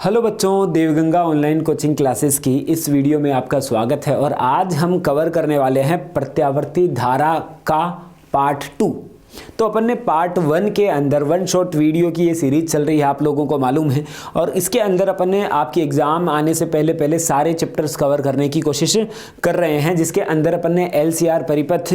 Hello बच्चों, Devganga online coaching classes की इस वीडियो में आपका स्वागत है। और आज हम कवर करने वाले हैं प्रत्यावर्ती धारा का पार्ट 2। तो अपन ने पार्ट 1 के अंदर वन शॉट वीडियो की ये सीरीज चल रही है, आप लोगों को मालूम है। और इसके अंदर अपन ने आपके एग्जाम आने से पहले सारे चैप्टर्स कवर करने की कोशिश कर रहे हैं, जिसके अंदर अपन ने LCR परिपथ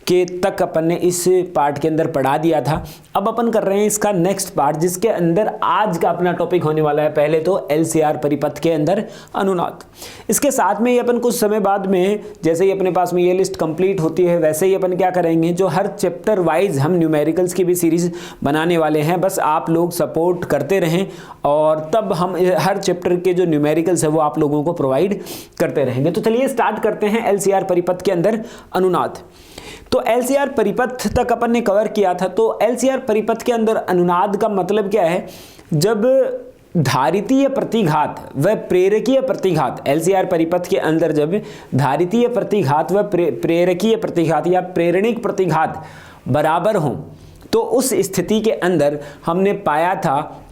के तक अपन ने इस पार्ट के अंदर पढ़ा दिया था। अब अपन कर रहे हैं इसका नेक्स्ट पार्ट, जिसके अंदर आज का अपना टॉपिक होने वाला है पहले तो LCR परिपथ के अंदर अनुनाद। इसके साथ में ही अपन कुछ समय बाद में, जैसे ही अपने पास में ये लिस्ट कंप्लीट होती है, वैसे ही अपन क्या करेंगे, जो हर चैप्टर वाइज हम न्यूमेरिकल्स की भी सीरीज बनाने वाले हैं। बस आप लोग सपोर्ट करते रहें और तब हम हर चैप्टर के जो न्यूमेरिकल्स है वो आप लोगों को प्रोवाइड करते रहेंगे। तो चलिए स्टार्ट करते हैं LCR परिपथ के अंदर अनुनाद। तो LCR परिपथ तक अपन ने कवर किया था। तो LCR परिपथ के अंदर अनुनाद का मतलब क्या है, जब धारितीय प्रतिघात व प्रेरकीय प्रतिघात, LCR परिपथ के अंदर जब धारितीय प्रतिघात व प्रेरकीय प्रतिघात या प्रेरणिक प्रतिघात बराबर हों, तो उस स्थिति के अंदर हमने पाया था,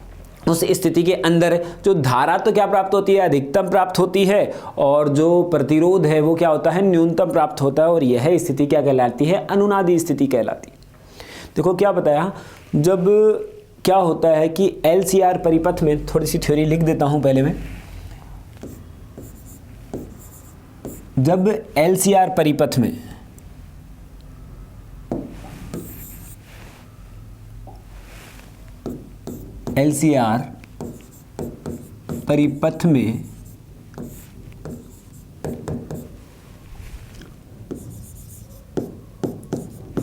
उस स्थिति के अंदर जो धारा तो क्या प्राप्त होती है, अधिकतम प्राप्त होती है, और जो प्रतिरोध है वो क्या होता है, न्यूनतम प्राप्त होता है। और यह स्थिति क्या कहलाती है, अनुनादी स्थिति कहलाती है। देखो क्या बताया, जब क्या होता है कि LCR परिपथ में, थोड़ी सी थ्योरी लिख देता हूं पहले मैं। जब LCR परिपथ में LCR परिपथ में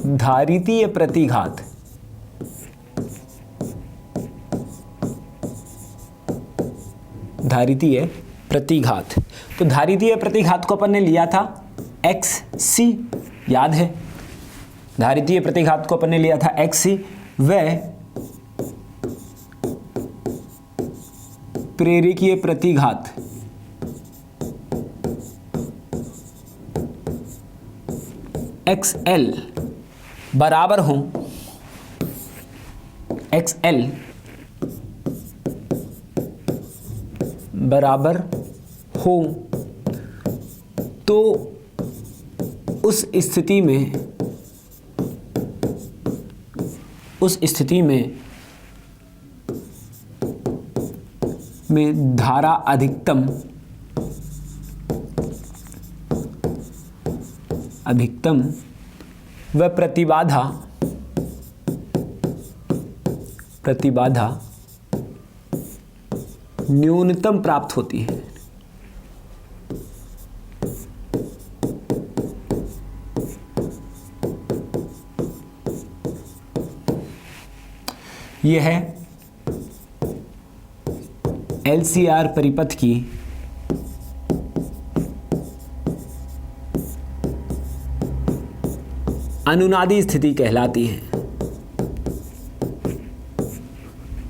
धारितीय प्रतिघात तो धारितीय प्रतिघात को अपन ने लिया था XC, याद है। धारितीय प्रतिघात को अपन ने लिया था XC व प्रेरकीय प्रतिघात XL बराबर हों, XL बराबर हो, तो उस स्थिति में धारा अधिकतम व प्रतिबाधा न्यूनतम प्राप्त होती है। यह है LCR परिपथ की अनुनादी स्थिति कहलाती है।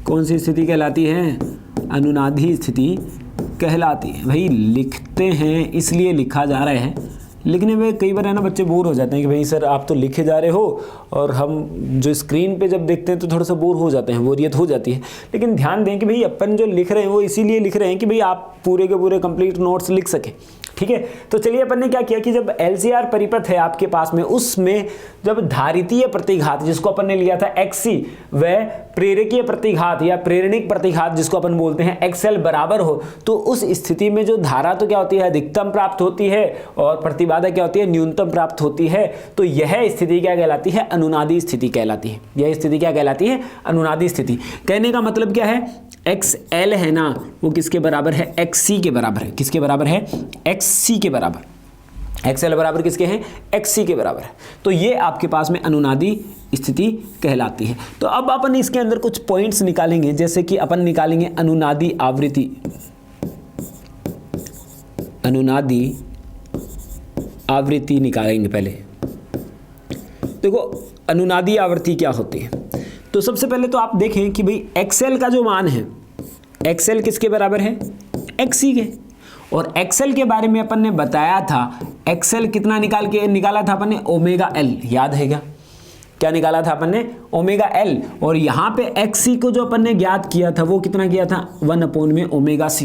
कौन सी स्थिति कहलाती है, अनुनादी स्थिति कहलाती है। भाई लिखते हैं इसलिए लिखा जा रहा है, लिखने में कई बार है ना बच्चे बोर हो जाते हैं कि भाई सर आप तो लिखे जा रहे हो, और हम जो स्क्रीन पे जब देखते हैं तो थोड़ा सा बोर हो जाते हैं, बोरियत हो जाती है। लेकिन ध्यान दें कि भाई अपन जो लिख रहे हैं वो इसीलिए लिख रहे हैं कि भाई आप पूरे के पूरे कंप्लीट नोट्स लिख सकें, ठीक है। तो चलिए अपन ने क्या किया कि जब LCR परिपथ है आपके पास में, उसमें जब धारितीय प्रतिघात जिसको अपन ने लिया था XC व प्रेरकीय प्रतिघात या प्रेरणिक प्रतिघात जिसको अपन बोलते हैं XL बराबर हो, तो उस स्थिति में जो धारा तो क्या होती है, अधिकतम प्राप्त होती है, और प्रतिबाधा क्या होती है, न्यूनतम प्राप्त होती है। तो यह स्थिति क्या कहलाती है, अनुनादी स्थिति कहलाती है। यह स्थिति क्या कहलाती है, अनुनादी स्थिति। कहने का मतलब क्या है, XL है ना, वो किसके बराबर है, XC के बराबर है। किसके बराबर है, XC के बराबर। XL बराबर किसके हैं, XC के बराबर है। तो ये आपके पास में अनुनादी स्थिति कहलाती है। तो अब अपन इसके अंदर कुछ पॉइंट्स निकालेंगे, जैसे कि अपन निकालेंगे अनुनादी आवृत्ति। अनुनादी आवृत्ति निकालेंगे पहले। देखो अनुनादी आवृत्ति क्या होती है, तो सबसे पहले तो आप देखें कि भाई XL का जो मान है, XL किसके बराबर है, XC के। और XL के बारे में अपन ने बताया था, XL कितना निकाला था अपन ने, ओमेगा L, याद है क्या क्या निकाला था अपन ने, ओमेगा एल, और यहाँ पे XC को जो अपन ने ज्ञात किया था वो कितना किया था, 1/ओमेगा C।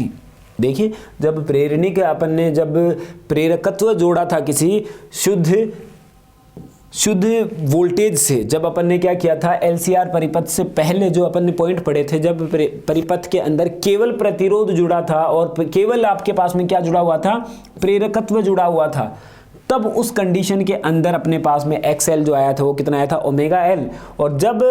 देखिए जब प्रेरणिक अपन ने जब प्रेरकत्व जोड़ा था किसी शुद्ध वोल्टेज से, जब अपन ने क्या किया था, LCR परिपथ से पहले जो अपन ने पॉइंट पढ़े थे, जब परिपथ के अंदर केवल प्रतिरोध जुड़ा था और केवल आपके पास में क्या जुड़ा हुआ था, प्रेरकत्व जुड़ा हुआ था, तब उस कंडीशन के अंदर अपने पास में XL जो आया था वो कितना आया था, ओमेगा L। और जब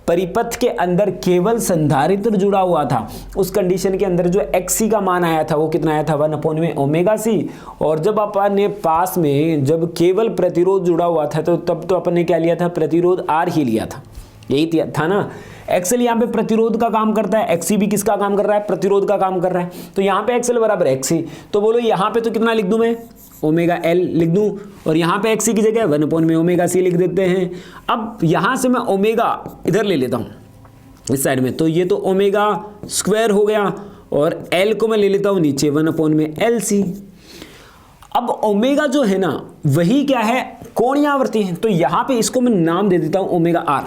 परिपथ के अंदर केवल संधारित्र जुड़ा हुआ था, उस कंडीशन के अंदर जो XC का मान आया था वो कितना आया था, 1/ओमेगा C। और जब अपने पास में जब केवल प्रतिरोध जुड़ा हुआ था तो तब तो अपन ने क्या लिया था, प्रतिरोध R ही लिया था, यही था ना। XL यहाँ पे प्रतिरोध का काम करता है, XC भी किसका काम कर रहा है, प्रतिरोध का काम कर रहा है। तो यहाँ पे XL बराबर XC, तो बोलो यहाँ पे तो कितना लिख दूं मैं, ओमेगा L लिख दूं, और यहाँ पे XC की जगह 1/ओमेगा C लिख देते हैं। अब यहाँ से मैं ओमेगा इधर ले लेता हूँ इस साइड में, तो ये तो ओमेगा स्क्वायर हो गया, और L को मैं ले लेता हूँ नीचे 1/LC। अब ओमेगा जो है ना वही क्या है, कोणीय आवृत्ति है, तो यहाँ पे इसको मैं नाम दे देता हूँ ओमेगा R,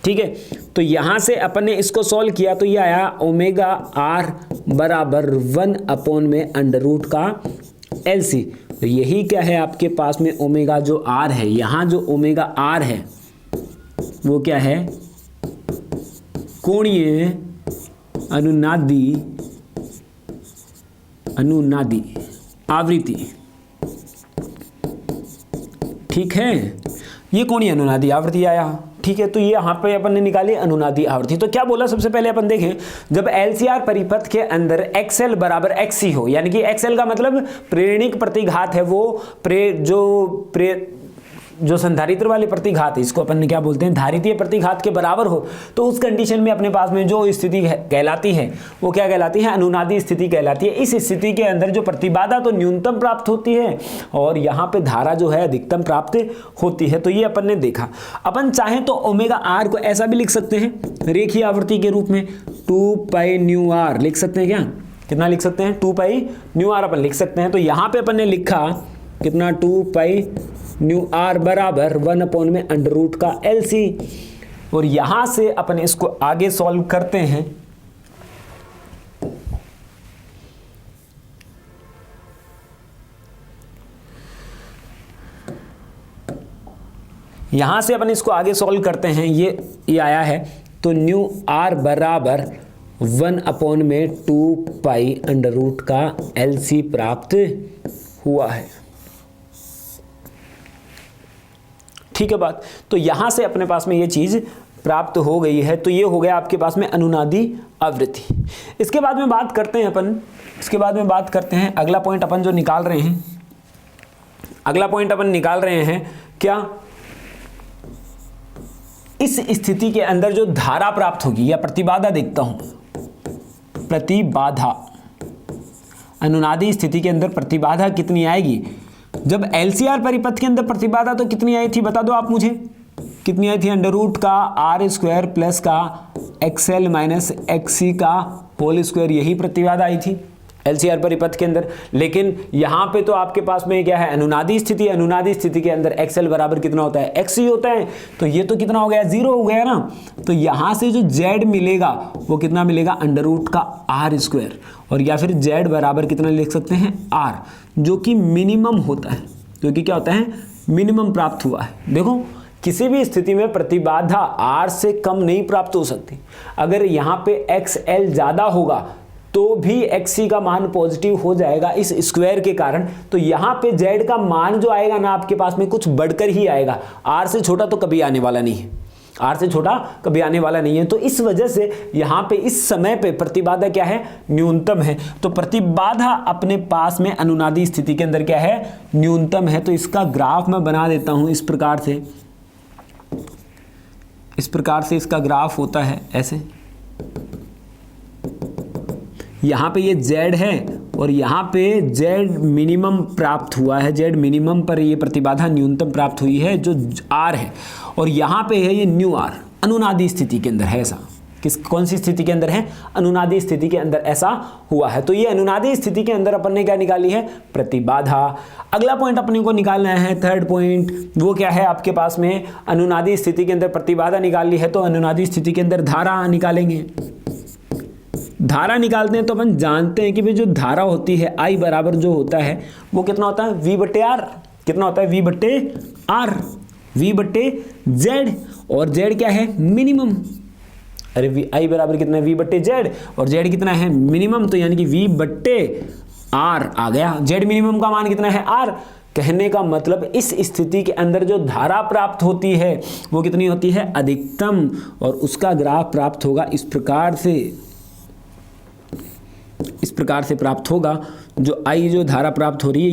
ठीक है। तो यहां से अपन ने इसको सॉल्व किया तो ये आया ओमेगा R बराबर 1/√LC। तो यही क्या है आपके पास में ओमेगा जो R है, यहां जो ओमेगा R है वो क्या है, कोणीय अनुनादी आवृत्ति, ठीक है, ये कोणीय अनुनादी आवृत्ति आया, ठीक है। तो ये यहाँ पे अपन ने निकाली अनुनादी आवृत्ति। तो क्या बोला, सबसे पहले अपन देखें, जब LCR परिपथ के अंदर XL बराबर XC हो, यानी कि XL का मतलब प्रेरणिक प्रतिघात है, वो जो संधारित्र वाले प्रतिघात है, इसको अपन ने क्या बोलते हैं, धारितीय प्रतिघात के बराबर हो, तो उस कंडीशन में अपने पास में जो स्थिति कहलाती है वो क्या कहलाती है, अनुनादी स्थिति कहलाती है। इस स्थिति के अंदर जो प्रतिबाधा तो न्यूनतम प्राप्त होती है और यहाँ पे धारा जो है अधिकतम प्राप्त होती है। तो ये अपन ने देखा। अपन चाहें तो ओमेगा R को ऐसा भी लिख सकते हैं, रेखीय आवृत्ति के रूप में 2π/r लिख सकते हैं। क्या कितना लिख सकते हैं, 2π/r अपन लिख सकते हैं। तो यहाँ पे अपन ने लिखा कितना, 2π/r बराबर 1/√LC। और यहां से अपन इसको आगे सॉल्व करते हैं। यहां से अपन इसको आगे सॉल्व करते हैं, ये आया है, तो r बराबर 1/2π√LC प्राप्त हुआ है, ठीक है बात। तो यहां से अपने पास में ये चीज प्राप्त हो गई है। तो ये हो गया आपके पास में अनुनादी आवृत्ति। इसके बाद में बात करते हैं अपन, अगला पॉइंट अपन जो निकाल रहे हैं, क्या इस स्थिति के अंदर जो धारा प्राप्त होगी या प्रतिबाधा, देखता हूं प्रतिबाधा, अनुनादी स्थिति के अंदर प्रतिबाधा कितनी आएगी। जब LCR परिपथ के अंदर प्रतिबाधा तो कितनी आई थी, बता दो आप मुझे, कितनी आई थी, √r² प्लस का XL माइनस XC का होल स्क्वायर, यही प्रतिबाधा आई थी LCR परिपथ के अंदर। लेकिन यहाँ पे तो आपके पास में क्या है, अनुनादी स्थिति के अंदर XL बराबर कितना होता है, XC होता है। तो ये तो कितना हो गया, 0 हो गया ना। तो यहाँ से जो Z मिलेगा वो कितना मिलेगा, √r², और या फिर Z बराबर कितना लिख सकते हैं, R, जो कि मिनिमम होता है, क्योंकि क्या होता है, मिनिमम प्राप्त हुआ है। देखो किसी भी स्थिति में प्रतिबाधा R से कम नहीं प्राप्त हो सकती। अगर यहाँ पे XL ज्यादा होगा तो भी XC का मान पॉजिटिव हो जाएगा इस स्क्वायर के कारण। तो यहाँ पे Z का मान जो आएगा ना आपके पास में कुछ बढ़कर ही आएगा, R से छोटा तो कभी आने वाला नहीं है, तो इस वजह से यहाँ पे इस समय पे प्रतिबाधा क्या है, न्यूनतम है। तो प्रतिबाधा अपने पास में अनुनादी स्थिति के अंदर क्या है, न्यूनतम है। तो इसका ग्राफ मैं बना देता हूं इस प्रकार से इसका ग्राफ होता है ऐसे। यहाँ पे ये Z है और यहाँ पे Z मिनिमम प्राप्त हुआ है, Z मिनिमम पर ये प्रतिबाधा न्यूनतम प्राप्त हुई है जो R है, और यहाँ पे है ये न्यू R, अनुनादी स्थिति के अंदर है ऐसा, किस कौन सी स्थिति के अंदर है? अनुनादी स्थिति के अंदर ऐसा हुआ है। तो ये अनुनादी स्थिति के अंदर अपन ने क्या निकाली है? प्रतिबाधा। अगला पॉइंट अपने को निकालना है, थर्ड पॉइंट, वो क्या है आपके पास में? अनुनादी स्थिति के अंदर प्रतिबाधा निकाल ली है तो अनुनादी स्थिति के अंदर धारा निकालेंगे। धारा निकालते हैं तो अपन जानते हैं कि भाई जो धारा होती है I बराबर जो होता है वो कितना होता है? V बट्टे R। कितना होता है? V बट्टे R, V बट्टे Z, और Z क्या है? मिनिमम। अरे I बराबर कितना है? V बट्टे Z, और Z कितना है? मिनिमम। तो यानी कि V बट्टे R आ गया। Z मिनिमम का मान कितना है? R। कहने का मतलब इस स्थिति के अंदर जो धारा प्राप्त होती है वो कितनी होती है? अधिकतम, और उसका ग्राफ प्राप्त होगा इस प्रकार से प्राप्त होगा। जो I जो धारा प्राप्त हो रही है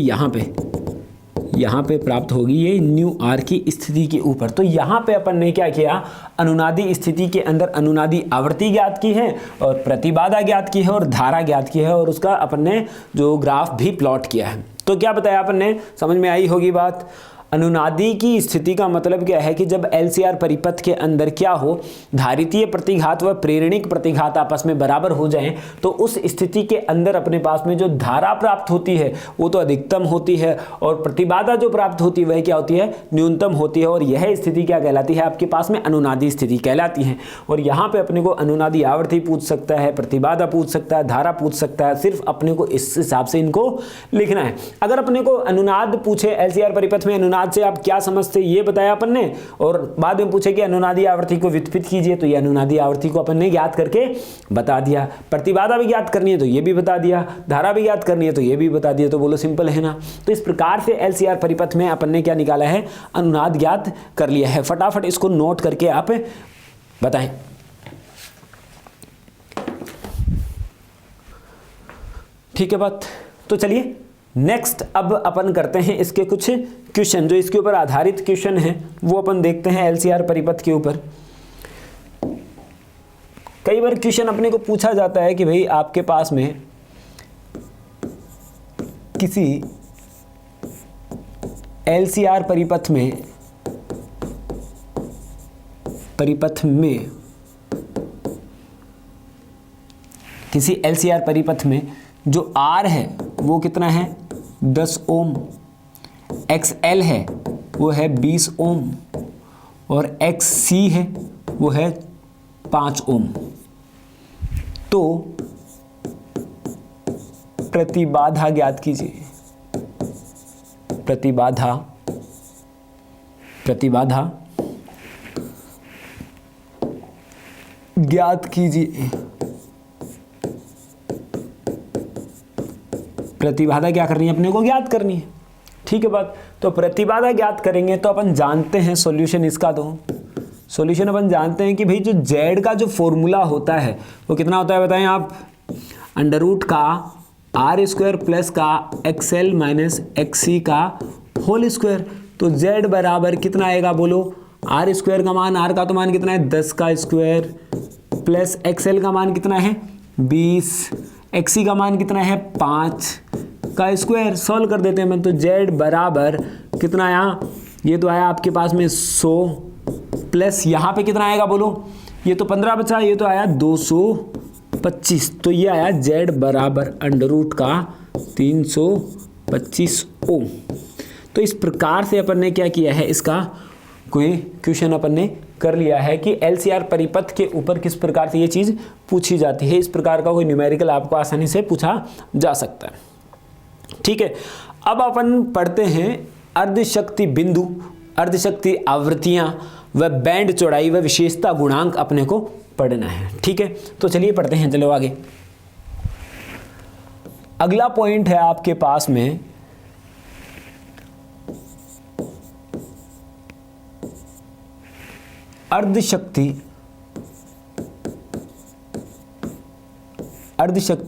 यहाँ पे प्राप्त होगी ये न्यू आर की स्थिति के ऊपर। तो यहाँ पे अपन ने क्या किया? अनुनादी स्थिति के अंदर अनुनादी आवृत्ति ज्ञात की है और प्रतिबाधा ज्ञात की है और धारा ज्ञात की है, और उसका अपन ने जो ग्राफ भी प्लॉट किया है। तो क्या बताया अपन ने? समझ में आई होगी बात। अनुनादी की स्थिति का मतलब क्या है कि जब LCR परिपथ के अंदर क्या हो, धारितीय प्रतिघात व प्रेरणिक प्रतिघात आपस में बराबर हो जाएं, तो उस स्थिति के अंदर अपने पास में जो धारा प्राप्त होती है वो तो अधिकतम होती है, और प्रतिबाधा जो प्राप्त होती है वह क्या होती है? न्यूनतम होती है। और यह स्थिति क्या कहलाती है? आपके पास में अनुनादी स्थिति कहलाती है। और यहाँ पे अपने को अनुनादी आवृत्ति पूछ सकता है, प्रतिबाधा पूछ सकता है, धारा पूछ सकता है, सिर्फ अपने को इस हिसाब से इनको लिखना है। अगर अपने को अनुनाद पूछे LCR परिपथ में अनुनाद से आप क्या समझते ये बताया अपन ने, और बाद में पूछे कि अनुनादी आवृत्ति को व्युत्पत्ति कीजिए, तो ये अनुनादी आवृत्ति को अपन ने ज्ञात करके बता दिया। प्रतिबाधा भी ज्ञात करनी है तो ये भी बता दिया, धारा भी ज्ञात करनी है तो ये भी बता दिया। तो बोलो सिंपल है ना। तो इस प्रकार से LCR परिपथ में अपन ने क्या निकाला है? अनुनाद ज्ञात कर लिया है। फटाफट इसको नोट करके आप बताएं। ठीक है बात। तो चलिए नेक्स्ट अब अपन करते हैं इसके कुछ क्वेश्चन, जो इसके ऊपर आधारित क्वेश्चन है वो अपन देखते हैं LCR परिपथ के ऊपर। कई बार क्वेश्चन अपने को पूछा जाता है कि भाई आपके पास में किसी LCR परिपथ में किसी LCR परिपथ में जो R है वो कितना है? 10 ओम, XL है वो है 20 ओम, और XC है वो है 5 ओम। तो प्रतिबाधा ज्ञात कीजिए। प्रतिबाधा ज्ञात कीजिए। प्रतिबाधा क्या करनी है? अपने को ज्ञात करनी है। ठीक है बात। तो प्रतिबाधा ज्ञात करेंगे तो अपन जानते हैं सॉल्यूशन इसका। तो सॉल्यूशन अपन जानते हैं कि भाई जो Z का जो फॉर्मूला होता है वो कितना होता है बताएं आप? अंडर रूट का R² प्लस का XL माइनस XC का होल स्क्वायर। तो Z बराबर कितना आएगा बोलो? R² का मान, R का तो मान कितना है? 10 का स्क्वायर, प्लस XL का मान कितना है? 20, XC का मान कितना है? 5 का स्क्वायर। सॉल्व कर देते हैं मैं। तो Z बराबर कितना आया? ये तो आया आपके पास में 100, प्लस यहाँ पे कितना आएगा बोलो? ये तो 15 बचा, ये तो आया 225। तो ये आया Z बराबर अंडर रूट का 325 ओम। तो इस प्रकार से अपन ने क्या किया है? इसका कोई क्वेश्चन अपन ने कर लिया है कि LCR परिपथ के ऊपर किस प्रकार से ये चीज़ पूछी जाती है। इस प्रकार का कोई न्यूमेरिकल आपको आसानी से पूछा जा सकता है। ठीक है। अब अपन पढ़ते हैं अर्धशक्ति बिंदु, अर्धशक्ति आवृत्तियां व बैंड चौड़ाई व विशेषता गुणांक अपने को पढ़ना है। ठीक है। तो चलिए पढ़ते हैं, चलो आगे। अगला पॉइंट है आपके पास में अर्धशक्ति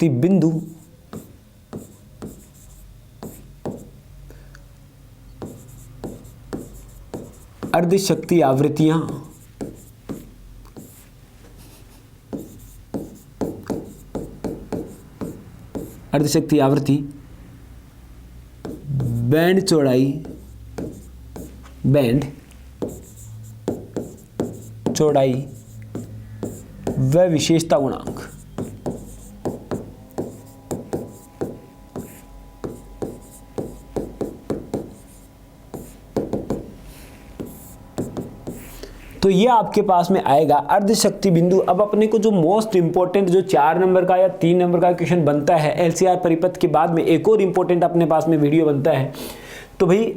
बिंदु अर्धशक्ति आवृत्तियां अर्धशक्ति आवृत्ति बैंड चौड़ाई व विशेषता गुणांक। तो ये आपके पास में आएगा अर्धशक्ति बिंदु। अब अपने को जो मोस्ट इंपॉर्टेंट जो 4 नंबर का या 3 नंबर का क्वेश्चन बनता है एलसीआर परिपथ के बाद में, एक और इंपॉर्टेंट अपने पास में वीडियो बनता है, तो भाई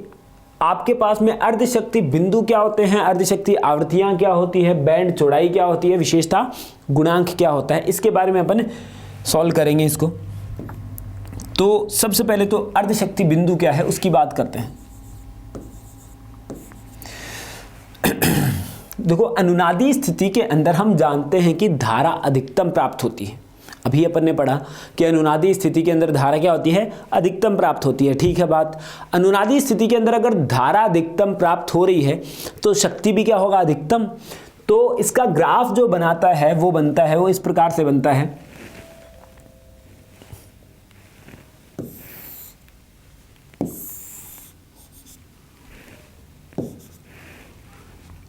आपके पास में अर्धशक्ति बिंदु क्या होते हैं, अर्धशक्ति आवृत्तियां क्या होती है, बैंड चौड़ाई क्या होती है, विशेषता गुणांक क्या होता है, इसके बारे में अपन सॉल्व करेंगे इसको। तो सबसे पहले तो अर्धशक्ति बिंदु क्या है उसकी बात करते हैं। देखो, अनुनादी स्थिति के अंदर हम जानते हैं कि धारा अधिकतम प्राप्त होती है। अभी अपन ने पढ़ा कि अनुनादी स्थिति के अंदर धारा क्या होती है, अधिकतम प्राप्त होती है। ठीक है बात। अनुनादी स्थिति के अंदर अगर धारा अधिकतम प्राप्त हो रही है तो शक्ति भी क्या होगा, अधिकतम। तो इसका ग्राफ जो बनाता है वो बनता है, वो इस प्रकार से बनता है।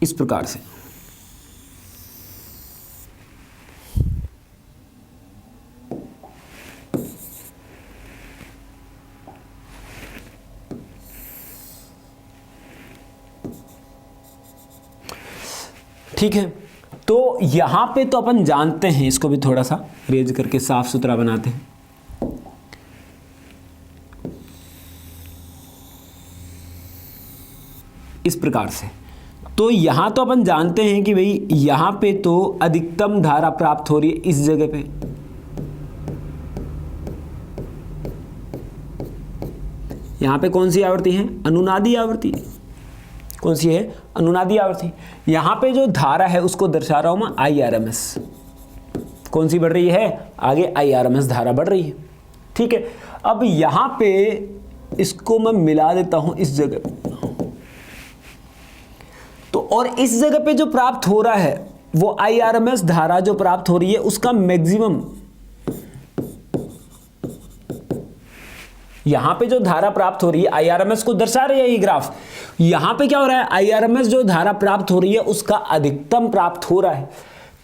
इस प्रकार से। ठीक है, तो यहां पे तो अपन जानते हैं, इसको भी थोड़ा सा रेज करके साफ सुथरा बनाते हैं। इस प्रकार से। तो यहां तो अपन जानते हैं कि भाई यहां पे तो अधिकतम धारा प्राप्त हो रही है इस जगह पे। यहां पे कौन सी आवृत्ति है, अनुनादी आवृत्ति। कौन सी है, अनुनादी आवृत्ति। यहां पे जो धारा है उसको दर्शा रहा हूं मैं IRMS। कौन सी बढ़ रही है, आगे IRMS धारा बढ़ रही है। ठीक है, अब यहां पे इसको मैं मिला देता हूं इस जगह पे। तो और इस जगह पे जो प्राप्त हो रहा है वो IRMS धारा जो प्राप्त हो रही है उसका मैक्सिमम, यहां पे जो धारा प्राप्त हो रही है IRMS को दर्शा रही है ये ग्राफ। यहां पे क्या हो रहा है, IRMS जो धारा प्राप्त हो रही है उसका अधिकतम प्राप्त हो रहा है।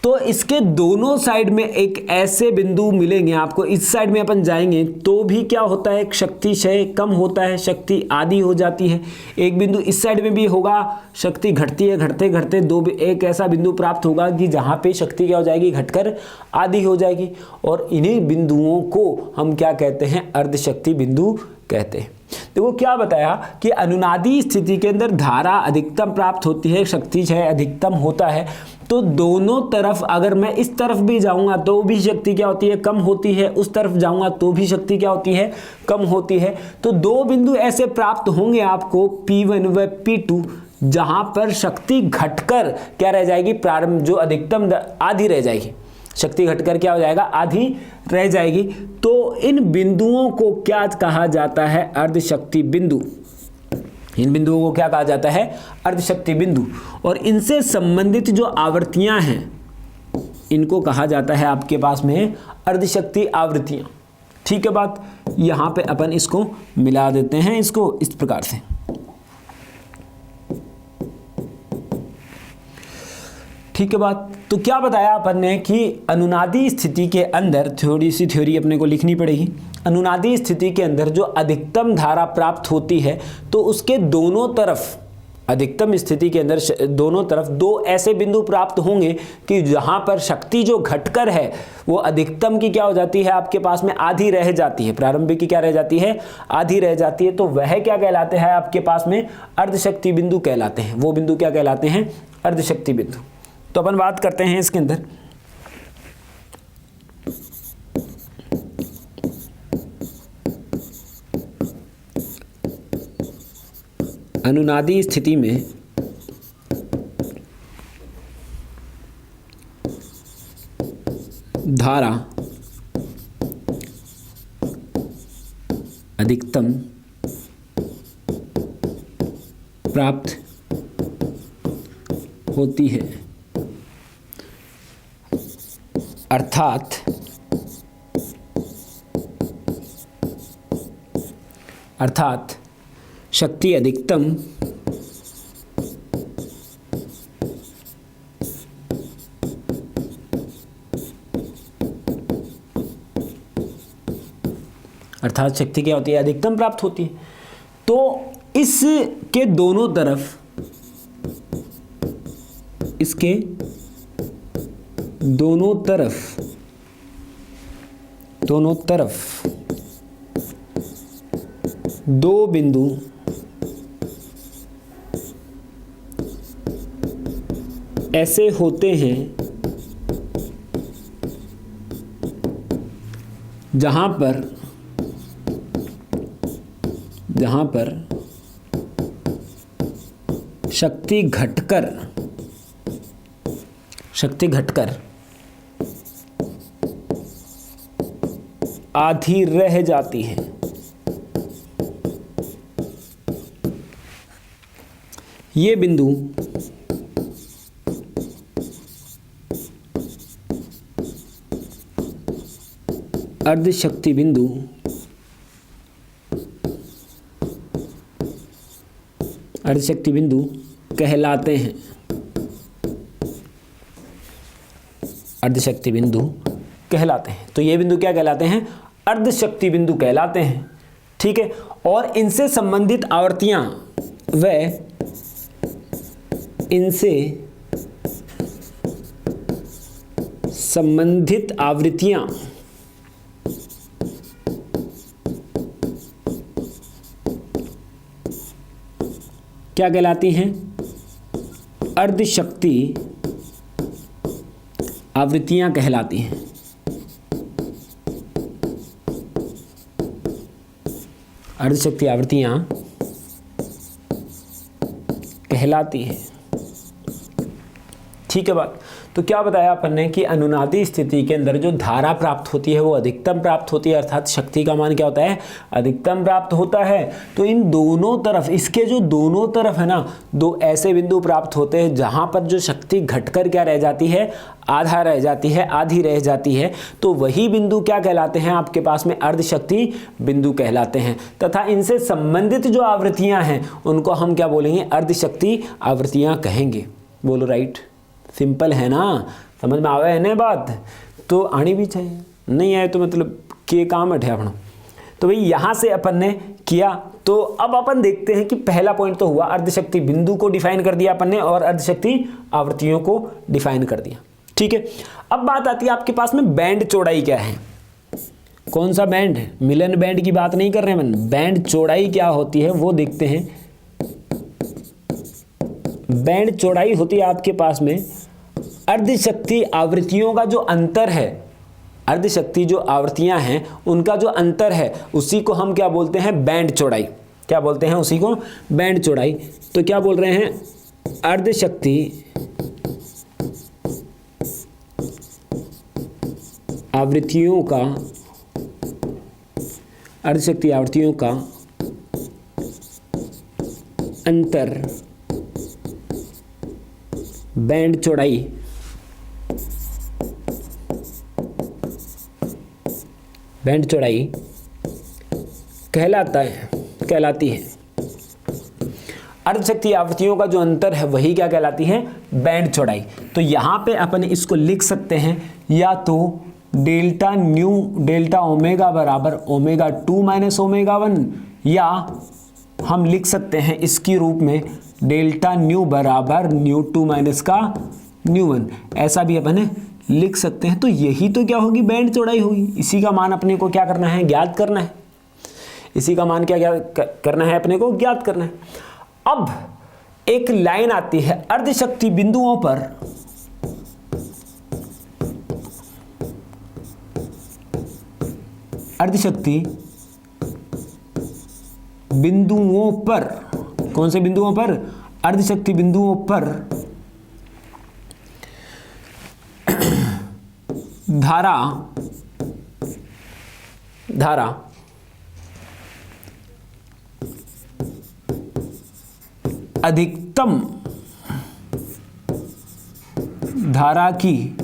तो इसके दोनों साइड में एक ऐसे बिंदु मिलेंगे आपको। इस साइड में अपन जाएंगे तो भी क्या होता है, शक्ति क्षय कम होता है, शक्ति आधी हो जाती है। एक बिंदु इस साइड में भी होगा, शक्ति घटती है, घटते घटते एक ऐसा बिंदु प्राप्त होगा कि जहां पे शक्ति क्या हो जाएगी, घटकर आधी हो जाएगी। और इन्हीं बिंदुओं को हम क्या कहते हैं, अर्धशक्ति बिंदु कहते हैं। देखो क्या बताया कि अनुनादी स्थिति के अंदर धारा अधिकतम प्राप्त होती है, शक्ति क्षय अधिकतम होता है। तो दोनों तरफ अगर मैं इस तरफ भी जाऊंगा तो भी शक्ति क्या होती है, कम होती है, उस तरफ जाऊंगा तो भी शक्ति क्या होती है, कम होती है। तो दो बिंदु ऐसे प्राप्त होंगे आपको P1 व P2 जहां पर शक्ति घटकर क्या रह जाएगी, प्रारंभ जो अधिकतम आधी रह जाएगी, शक्ति घटकर क्या हो जाएगा, आधी रह जाएगी। तो इन बिंदुओं को क्या कहा जाता है, अर्धशक्ति बिंदु। इन बिंदुओं को क्या कहा जाता है, अर्धशक्ति बिंदु। और इनसे संबंधित जो आवृत्तियां हैं इनको कहा जाता है आपके पास में अर्धशक्ति आवृत्तियां। ठीक है बात। यहां पे अपन इसको मिला देते हैं, इसको इस प्रकार से। ठीक है बात। तो क्या बताया अपन ने कि अनुनादी स्थिति के अंदर, थोड़ी सी थ्योरी अपने को लिखनी पड़ेगी। अनुनादी स्थिति के अंदर जो अधिकतम धारा प्राप्त होती है तो उसके दोनों तरफ, अधिकतम स्थिति के अंदर दोनों तरफ दो ऐसे बिंदु प्राप्त होंगे कि जहां पर शक्ति जो घटकर है वो अधिकतम की क्या हो जाती है, आपके पास में आधी रह जाती है, प्रारंभिक की क्या रह जाती है, आधी रह जाती है। तो वह क्या कहलाते हैं, आपके पास में अर्धशक्ति बिंदु कहलाते हैं। वो बिंदु क्या कहलाते हैं, अर्धशक्ति बिंदु। तो अपन बात करते हैं इसके अंदर। अनुनादी स्थिति में धारा अधिकतम प्राप्त होती है, अर्थात शक्ति अधिकतम अर्थात शक्ति क्या होती है, अधिकतम प्राप्त होती है। तो इसके दोनों तरफ, इसके दोनों तरफ दो बिंदु ऐसे होते हैं जहां पर शक्ति घटकर आधी रह जाती है। ये बिंदु अर्धशक्ति बिंदु कहलाते हैं। अर्धशक्ति बिंदु कहलाते हैं। तो ये बिंदु क्या कहलाते हैं, अर्धशक्ति बिंदु कहलाते हैं। ठीक है, और इनसे संबंधित आवर्तियां व इनसे संबंधित आवृत्तियां क्या कहलाती हैं, अर्धशक्ति आवृत्तियां कहलाती हैं। अर्धशक्ति आवृत्तियां कहलाती है। ठीक है बात। तो क्या बताया अपन ने कि अनुनादी स्थिति के अंदर जो धारा प्राप्त होती है वो अधिकतम प्राप्त होती है, अर्थात शक्ति का मान क्या होता है, अधिकतम प्राप्त होता है। तो इन दोनों तरफ, इसके जो दोनों तरफ है ना, दो ऐसे बिंदु प्राप्त होते हैं जहां पर जो शक्ति घटकर क्या रह जाती है, आधा रह जाती है, आधी रह जाती है। तो वही बिंदु क्या कहलाते हैं आपके पास में, अर्धशक्ति बिंदु कहलाते हैं। तथा इनसे संबंधित जो आवृत्तियां हैं उनको हम क्या बोलेंगे, अर्धशक्ति आवृत्तियां कहेंगे। बोलो राइट, सिंपल है ना, समझ में आवे है ना बात। तो आनी भी चाहिए, नहीं आए तो मतलब के काम बैठे अपना। तो भाई यहाँ से अपन ने किया। तो अब अपन देखते हैं कि पहला पॉइंट तो हुआ, अर्धशक्ति बिंदु को डिफाइन कर दिया अपन ने और अर्धशक्ति आवृत्तियों को डिफाइन कर दिया। ठीक है, अब बात आती है आपके पास में बैंड चौड़ाई क्या है। कौन सा बैंड, मिलन बैंड की बात नहीं कर रहे हैं, बैंड चौड़ाई क्या होती है वो देखते हैं। बैंड चौड़ाई होती है आपके पास में अर्धशक्ति आवृत्तियों का जो अंतर है, अर्धशक्ति जो आवृत्तियां हैं उनका जो अंतर है उसी को हम क्या बोलते हैं, बैंड चौड़ाई। क्या बोलते हैं उसी को, बैंड चौड़ाई। तो क्या बोल रहे हैं, अर्धशक्ति आवृत्तियों का अंतर बैंड चौड़ाई कहलाती है। अर्धशक्ति आवृत्तियों का जो अंतर है वही क्या कहलाती है, बैंड चौड़ाई। तो यहां पे अपन इसको लिख सकते हैं या तो डेल्टा न्यू डेल्टा ओमेगा बराबर ओमेगा 2 माइनस ओमेगा 1, या हम लिख सकते हैं इसकी रूप में डेल्टा न्यू बराबर न्यू 2 माइनस का न्यू 1, ऐसा भी अपन लिख सकते हैं। तो यही तो क्या होगी, बैंड चौड़ाई होगी। इसी का मान अपने को क्या करना है, ज्ञात करना है। इसी का मान क्या करना है, अपने को ज्ञात करना है। अब एक लाइन आती है, अर्धशक्ति बिंदुओं पर कौन से बिंदुओं पर, अर्धशक्ति बिंदुओं पर धारा अधिकतम धारा की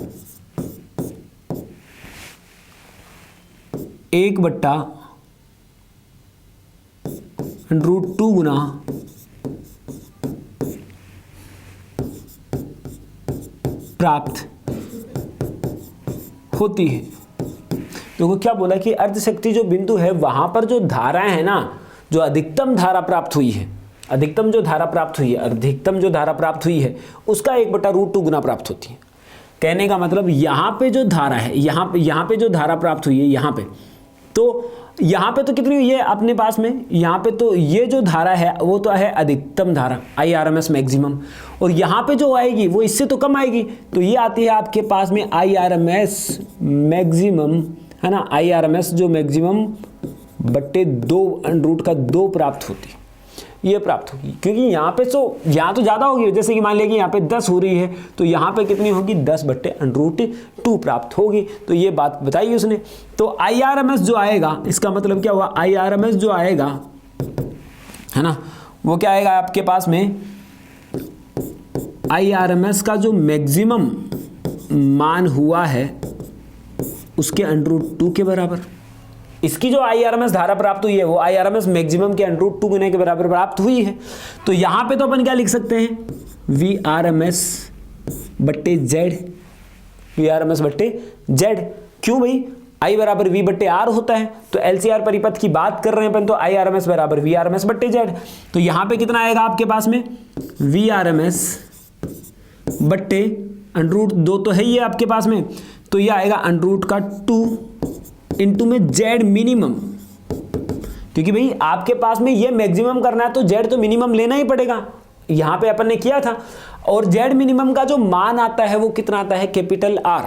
1/√2 गुना प्राप्त होती है। देखो क्या बोला कि अर्धशक्ति जो बिंदु है वहां पर जो धाराएं है ना, जो अधिकतम धारा प्राप्त हुई है, अधिकतम जो धारा प्राप्त हुई है उसका 1/√2 गुना प्राप्त होती है। कहने का मतलब यहाँ पे जो धारा है, यहाँ पे जो धारा प्राप्त हुई है, यहाँ पे तो कितनी हुई है अपने पास में, यहाँ पे तो ये जो धारा है वो तो है अधिकतम धारा IRMS मैक्सिमम, और यहाँ पे जो आएगी वो इससे तो कम आएगी, तो ये आती है आपके पास में IRMS मैक्सिमम, है ना, IRMS जो मैक्सिमम बट्टे 2√2 प्राप्त होती, ये प्राप्त होगी। क्योंकि यहाँ तो ज़्यादा होगी, जैसे कि मान लिया कि यहाँ पे 10 हो रही है तो यहाँ पे कितनी होगी, 10/√2 प्राप्त होगी। तो ये बात बताई उसने। तो IRMS जो आएगा, इसका मतलब क्या हुआ, IRMS जो आएगा, है ना, वो क्या आएगा आपके पास में, IRMS का जो मैक्सिमम मान हुआ है उसके √2 के बराबर। इसकी जो IRMS धारा प्राप्त हुई है वो IRMS मैक्सिमम के √2 गुने के बराबर प्राप्त हुई है। तो यहाँ पे तो अपन क्या लिख सकते हैं, VRMS बट्टे Z, VRMS बट्टे Z। क्यों भाई, I बराबर V बट्टे R होता है, तो LCR परिपथ की बात कर रहे हैं अपन, तो IRMS बराबर VRMS बट्टे Z। तो यहाँ पे कितना आएगा आपके पास में, VRMS बट्टे √2 तो है ये आपके पास में, तो ये आएगा √2 इंटू में Z मिनिमम, क्योंकि भाई आपके पास में ये मैक्सिमम करना है तो Z तो मिनिमम लेना ही पड़ेगा, यहाँ पे अपन ने किया था। और Z मिनिमम का जो मान आता है वो कितना आता है, कैपिटल R।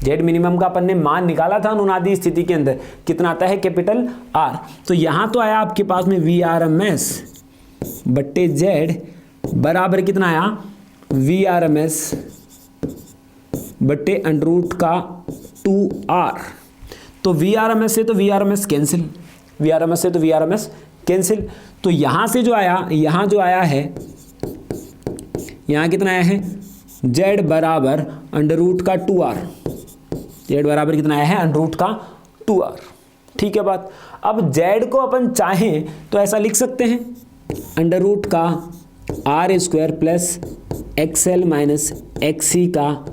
Z मिनिमम का अपन ने मान निकाला था अनुनादी स्थिति के अंदर, कितना आता है, कैपिटल R। तो यहाँ तो आया आपके पास में VRMS बट्टे Z बराबर कितना आया, VRMS बट्टे √2R। तो VRMS से तो VRMS कैंसिल, VRMS से तो VRMS कैंसिल। तो यहाँ से जो आया, यहाँ जो आया है, यहाँ कितना आया है, Z बराबर √2R, Z बराबर कितना आया है, √2R। ठीक है बात। अब Z को अपन चाहें तो ऐसा लिख सकते हैं, √R² plus XL minus XC का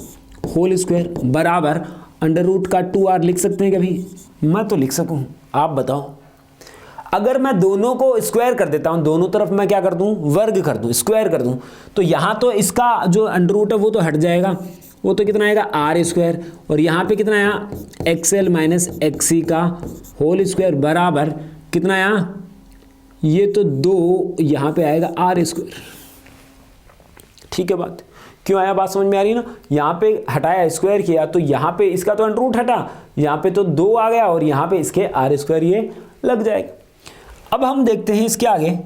होल स्क्वायर बराबर √2R लिख सकते हैं कभी? मैं तो लिख सकूं, आप बताओ। अगर मैं दोनों को स्क्वायर कर देता हूं, दोनों तरफ मैं क्या कर दूं, वर्ग कर दूं, स्क्वायर कर दूं, तो यहां तो इसका जो √ है वो तो हट जाएगा, वो तो कितना आएगा, R², और यहाँ पे कितना आया, XL माइनस XC का होल स्क्वायर बराबर कितना आया, ये तो 2 यहाँ पे आएगा R²। ठीक है बात, क्यों आया, बात समझ में आ रही है ना। यहाँ पे हटाया, स्क्वायर किया, तो यहाँ पे इसका तो √ हटा, यहाँ पे तो 2 आ गया, और यहाँ पे इसके R² ये लग जाएगा। अब हम देखते हैं इसके आगे।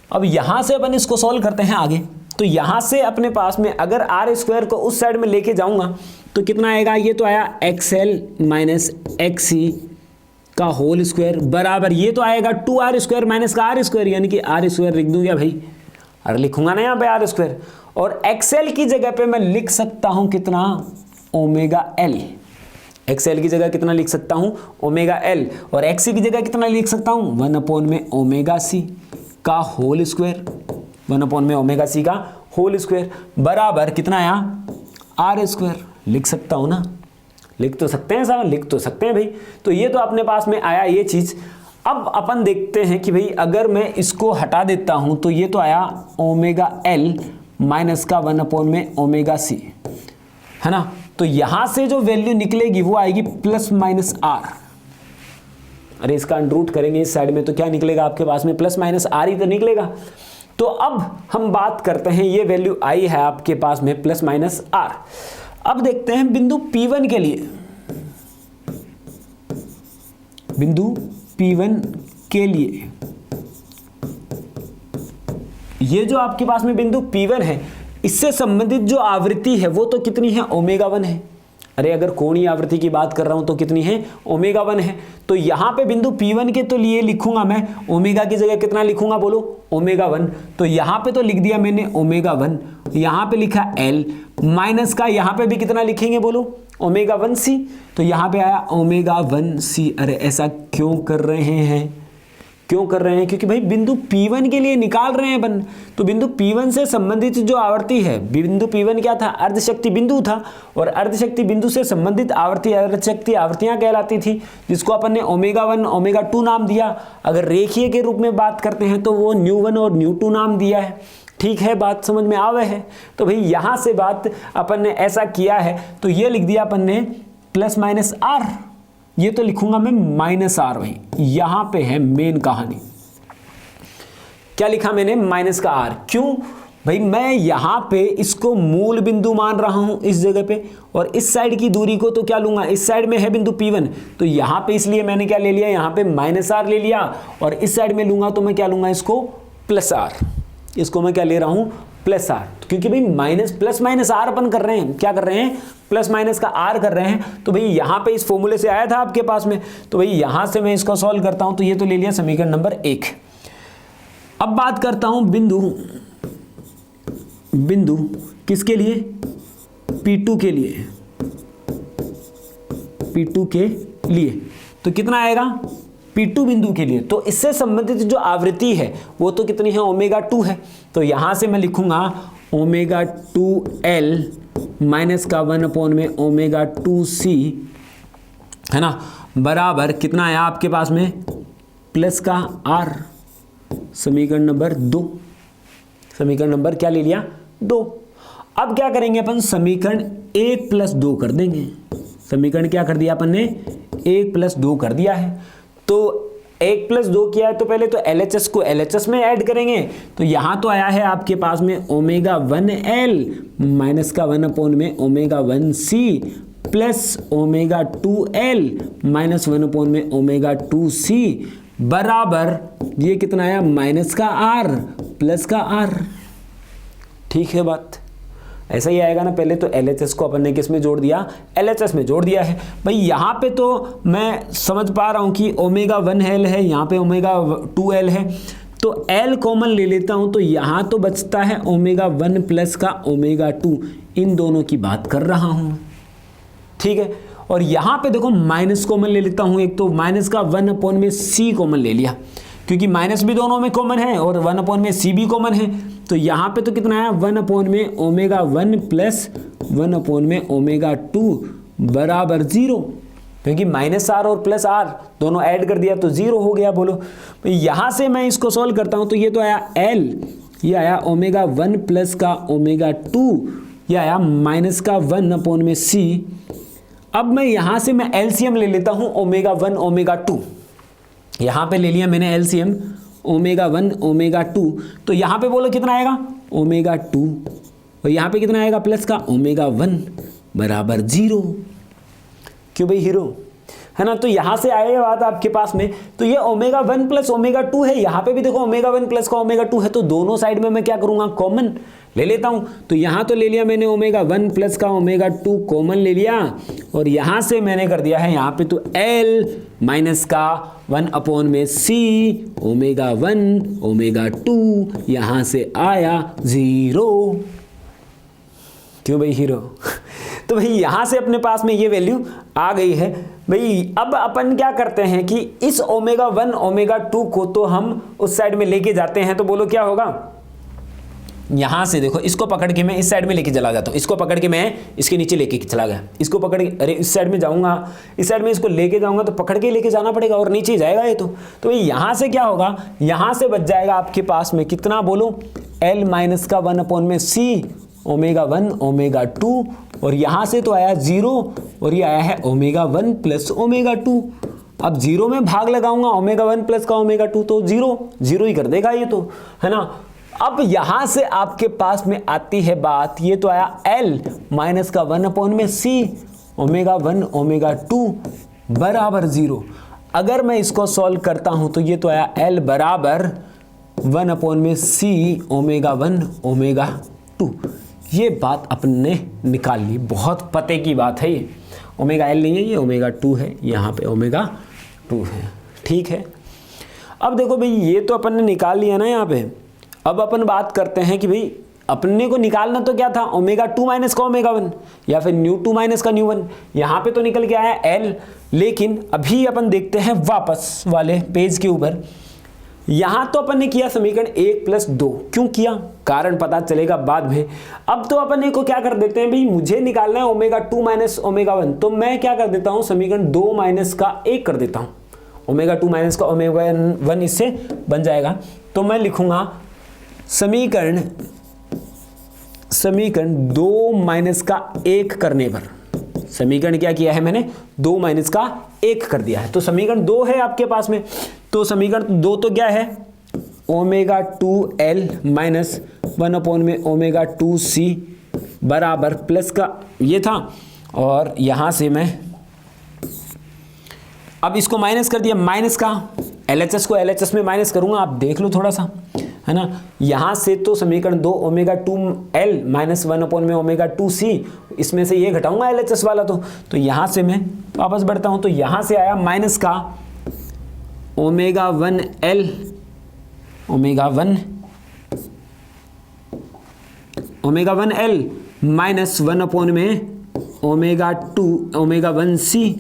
अब यहां से अपन इसको सॉल्व करते हैं आगे। तो यहां से अपने पास में अगर R² को उस साइड में लेके जाऊंगा तो कितना आएगा, ये तो आया XL माइनस XC का होल स्क्वायर बराबर, ये तो आएगा 2R² माइनस का R², यानी कि R² लिख दूं क्या भाई, अरे लिखूंगा ना यहाँ पे R²। और XL की जगह पे मैं लिख सकता हूं कितना, ω_L। XL की जगह कितना लिख सकता हूं, ω_L, और XC की जगह कितना लिख सकता हूं, 1/ωc का होल स्क्वायर, 1/ωc का होल स्क्वायर बराबर कितना आया, R²। लिख सकता हूं ना, लिख तो सकते हैं साहब, लिख तो सकते हैं भाई। तो ये तो अपने पास में आया ये चीज। अब अपन देखते हैं कि भाई अगर मैं इसको हटा देता हूं तो ये तो आया ω_L माइनस का 1/ωc, है ना। तो यहां से जो वैल्यू निकलेगी वो आएगी ±R। अरे इसका √ करेंगे इस साइड में तो क्या निकलेगा आपके पास में, ±R ही तो निकलेगा। तो अब हम बात करते हैं, ये वैल्यू आई है आपके पास में ±R। अब देखते हैं बिंदु P1 के लिए, बिंदु P1 के लिए ये जो आपके पास में बिंदु P1 है, इससे संबंधित जो आवृत्ति है वो तो कितनी है, ω1 है। अरे अगर कोणीय आवृत्ति की बात कर रहा हूं तो कितनी है, ω1 है। तो यहां पे बिंदु P1 के तो लिए लिखूंगा मैं, ओमेगा की जगह कितना लिखूंगा बोलो, ω1। तो यहां पे तो लिख दिया मैंने ω1, यहां पे लिखा L माइनस का, यहां पे भी कितना लिखेंगे बोलो, ω1c। तो यहां पे आया ω1c। अरे ऐसा क्यों कर रहे हैं, क्यों कर रहे हैं? क्योंकि भाई बिंदु P1 के लिए निकाल रहे हैं अपन। तो बिंदु P1 से संबंधित जो आवृत्ति है, बिंदु P1 क्या था? अर्धशक्ति बिंदु था, और अर्धशक्ति बिंदु से संबंधित आवृत्ति अर्धशक्ति आवृत्तियां कहलाती थी, जिसको अपन ने ω1 ω2 नाम दिया। अगर रेखीय के रूप में बात करते हैं तो वो ν1 और ν2 नाम दिया है। ठीक है, बात समझ में आवे है? तो भाई यहां से बात अपन ने ऐसा किया है, तो ये लिख दिया अपन ने +-r, ये तो लिखूंगा मैं -r। भाई यहां पे है मेन कहानी। क्या लिखा मैंने? -r। क्यों भाई? मैं यहां पे इसको मूल बिंदु मान रहा हूं इस जगह पे, और इस साइड की दूरी को तो क्या लूंगा? इस साइड में है बिंदु P1, तो यहां पे इसलिए मैंने क्या ले लिया? यहां पे -r ले लिया, और इस साइड में लूंगा तो मैं क्या लूंगा? इसको +r। इसको मैं क्या ले रहा हूं? +r, क्योंकि भाई +-r अपन कर रहे हैं। क्या कर रहे हैं? +- का r कर रहे हैं। तो भाई यहां पे इस फॉर्मूले से आया था आपके पास में, तो भाई यहां से मैं इसको सॉल्व करता हूं, तो ये तो ले लिया समीकरण नंबर 1। अब बात करता हूं बिंदु किसके लिए? P2 के लिए। P2 के लिए तो कितना आएगा? P2 बिंदु के लिए तो इससे संबंधित जो आवृत्ति है वो तो कितनी है? ω2 है। तो यहां से मैं लिखूंगा ω2L माइनस का 1/ω2C, है ना, बराबर कितना आया आपके पास में? प्लस का R। समीकरण नंबर 2। समीकरण नंबर क्या ले लिया? 2। अब क्या करेंगे अपन? समीकरण 1+2 कर देंगे। समीकरण क्या कर दिया अपन ने? 1+2 कर दिया है। तो 1+2 किया है तो पहले तो LHS को LHS में ऐड करेंगे। तो यहां तो आया है आपके पास में ω1L माइनस का 1/ω1C plus ω2L minus 1/ω2C बराबर ये कितना आया? माइनस का R प्लस का R। ठीक है बात? ऐसा ही आएगा ना। पहले तो LHS को अपन ने किस में जोड़ दिया? LHS में जोड़ दिया है। भाई यहाँ पे तो मैं समझ पा रहा हूँ कि ω1L है, यहाँ पे ω2L है, तो L कॉमन ले लेता हूँ, तो यहाँ तो बचता है ω1 प्लस का ω2। इन दोनों की बात कर रहा हूँ, ठीक है। और यहाँ पे देखो माइनस कॉमन ले लेता हूँ एक, तो माइनस का 1/c कॉमन ले लिया, क्योंकि माइनस भी दोनों में कॉमन है और 1/c भी कॉमन है। तो यहाँ पे तो कितना है? 1/ω1 प्लस 1/ω2 बराबर 0, क्योंकि -r और +r दोनों ऐड कर दिया तो 0 हो गया। बोलो यहाँ से मैं इसको सॉल्व करता हूँ, तो ये तो आया L, ये आया ω1 प्लस का ω2, ये आया माइनस का 1/c। अब मैं यहाँ से मैं LCM ले लेता हूँ ω1 ω2। यहाँ पे ले लिया मैंने LCM ω1 ω2, तो यहाँ पे बोलो कितना आएगा? ω2, और यहाँ पे कितना आएगा? प्लस का ω1 बराबर 0। क्यों भाई हीरो, है ना। तो यहाँ से आएगा बात आपके पास में, तो ये ω1 प्लस ω2 है, यहाँ पे भी देखो ω1 प्लस का ω2 है, तो दोनों साइड में मैं क्या करूँगा? कॉमन ले लेता हूँ। तो यहाँ तो ले लिया मैंने ω1 प्लस का ω2 कॉमन ले लिया, और यहाँ से मैंने कर दिया है यहाँ पे तो L माइनस का 1/c ω1 ω2, यहाँ से आया 0। क्यों भाई हीरो? तो भाई यहाँ से अपने पास में ये वैल्यू आ गई है। भाई अब अपन क्या करते हैं कि इस ω1 ω2 को तो हम उस साइड में लेके जाते हैं, तो बोलो क्या होगा? यहां से देखो, इसको पकड़ के मैं इस साइड में लेके चला जाता हूं, इसको पकड़ के मैं इसके नीचे लेके चला गया, इसको पकड़ के, अरे इस साइड में जाऊंगा, इस साइड में इसको लेके जाऊंगा तो पकड़ के लेके जाना पड़ेगा और नीचे ही जाएगा ये तो यहां से क्या होगा? यहां से बच जाएगा आपके पास में कितना? बोलो L माइनस का 1/c ω1 ω2, और यहां से तो आया 0, और ये आया है ω1 प्लस ω2। अब 0 में भाग लगाऊंगा ω1 प्लस का ω2, तो 0 ही कर देगा ये तो, है ना। अब यहां से आपके पास में आती है बात, ये तो आया L माइनस का 1/c ω1 ω2 बराबर 0। अगर मैं इसको सॉल्व करता हूं तो ये तो आया L बराबर 1/c ω1 ω2। ये बात अपन ने निकाल ली, बहुत पते की बात है ये। ω1 नहीं है, ये ω2 है, यहाँ पे ω2 है, ठीक है। अब देखो भाई ये तो अपन ने निकाल लिया ना यहाँ पे। अब अपन बात करते हैं कि भाई अपने को निकालना तो क्या था? ω2 माइनस का ω1 या फिर ν2 माइनस का ν1। यहाँ पे तो निकल के आया L, लेकिन अभी अपन देखते हैं वापस वाले पेज के ऊपर। यहां तो अपन ने किया समीकरण 1 + 2, क्यों किया कारण पता चलेगा बाद में। अब तो अपन को क्या कर देते हैं भाई, मुझे निकालना है ω2 - ω1, तो मैं क्या कर देता हूं समीकरण 2 - का 1 कर देता हूं, ω2 - का ω1 इससे बन जाएगा। तो मैं लिखूंगा समीकरण 2 - का 1 करने पर, समीकरण क्या किया है मैंने 2 - का 1 कर दिया है, तो समीकरण 2 है आपके पास में। तो समीकरण 2 तो क्या है ω2L - 1/ω2C बराबर प्लस का ये था, और यहां से मैं अब इसको माइनस कर दिया, माइनस का LHS को LHS में माइनस करूंगा, आप देख लो थोड़ा सा, है ना। यहां से तो समीकरण 2 ω2L - 1/ω2C, इसमें से ये घटाऊंगा LHS वाला, तो यहां से मैं वापस बढ़ता हूं, तो यहां से आया माइनस का ω1L -1/ω2C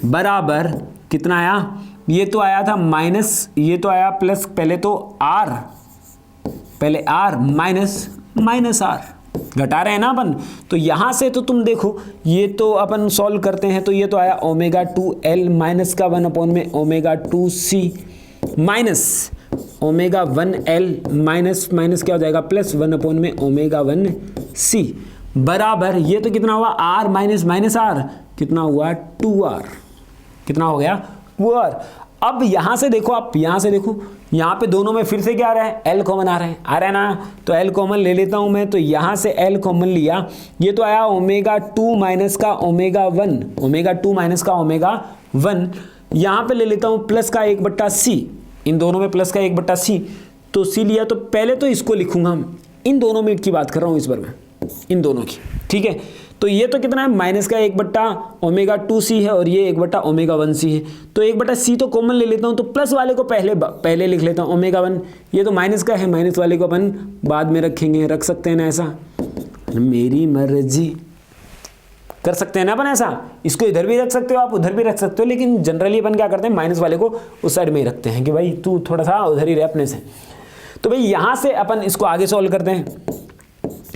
बराबर कितना आया, ये तो आया था माइनस, ये तो आया प्लस, पहले R माइनस R घटा रहे हैं ना अपन, तो यहां से तो तुम देखो ये तो अपन सॉल्व करते हैं, तो ये तो आया ω2L - 1/ω2C minus ω1L minus क्या हो जाएगा प्लस 1/ω1C बराबर, ये तो कितना हुआ R माइनस R, कितना हुआ 2R, कितना हो गया 2R। अब यहां से देखो, आप यहां से देखो, यहां पे दोनों में फिर से क्या आ रहा है L कॉमन आ रहा है ना, तो L कॉमन ले लेता हूं मैं, तो यहां से L कॉमन लिया, ये तो आया ω2 - का ω1, यहां पे ले लेता हूं प्लस का 1/C, इन दोनों में प्लस का 1/C, तो C लिया, तो पहले तो इसको लिखूंगा, इन दोनों में की बात कर रहा हूं इस बार मैं, इन दोनों की, ठीक है। तो ये तो कितना है माइनस का 1/ω2C है, और ये 1/ω1C है, तो 1/C तो कॉमन ले लेता हूं, तो प्लस वाले को पहले लिख लेता हूं ω1, ये तो माइनस का है, माइनस वाले को अपन बाद में रखेंगे, रख सकते हैं ना ऐसा, मेरी मर्जी, कर सकते हैं ना अपन ऐसा, इसको इधर भी रख सकते हो आप, उधर भी रख सकते हो, लेकिन जनरली अपन क्या करते हैं माइनस वाले को उस साइड में ही रखते हैं कि भाई तू थोड़ा सा उधर ही रहे अपने से। तो भाई यहां से अपन इसको आगे सॉल्व करते हैं,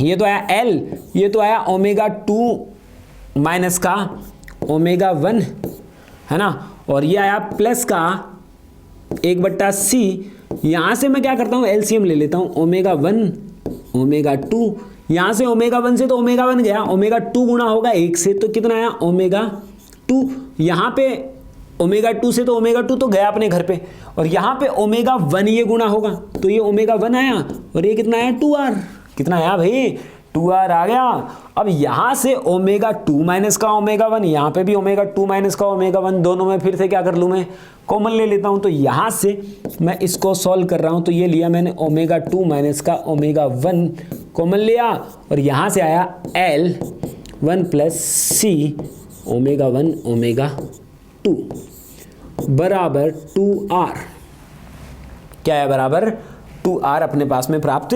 ये तो आया L, ये तो आया ω2 माइनस का ω1, है ना, और ये आया प्लस का 1/C, यहां से मैं क्या करता हूं LCM ले लेता हूं, ω1 ω2, यहां से ω1 से तो ω1 गया, ω2 गुणा होगा 1 से, तो कितना आया ω2, यहां पे ω2 से तो ω2 तो गया अपने घर पे, और यहां पे ω1 ये गुणा होगा, तो ये ω1 आया, और ये कितना आया 2R, कितना आया भाई 2R आ गया। अब यहां से ω2 माइनस का ω1, यहां पे भी ω2 माइनस का ω1, दोनों में फिर से क्या कर लूं मैं कॉमन ले लेता हूं, तो यहां से मैं इसको सॉल्व कर रहा हूं, तो ये लिया मैंने ω2 माइनस का ω1 कॉमन लिया, और यहां से आया L1 + C ω1 ω2 बराबर 2R, क्या है बराबर 2R अपने पास में प्राप्त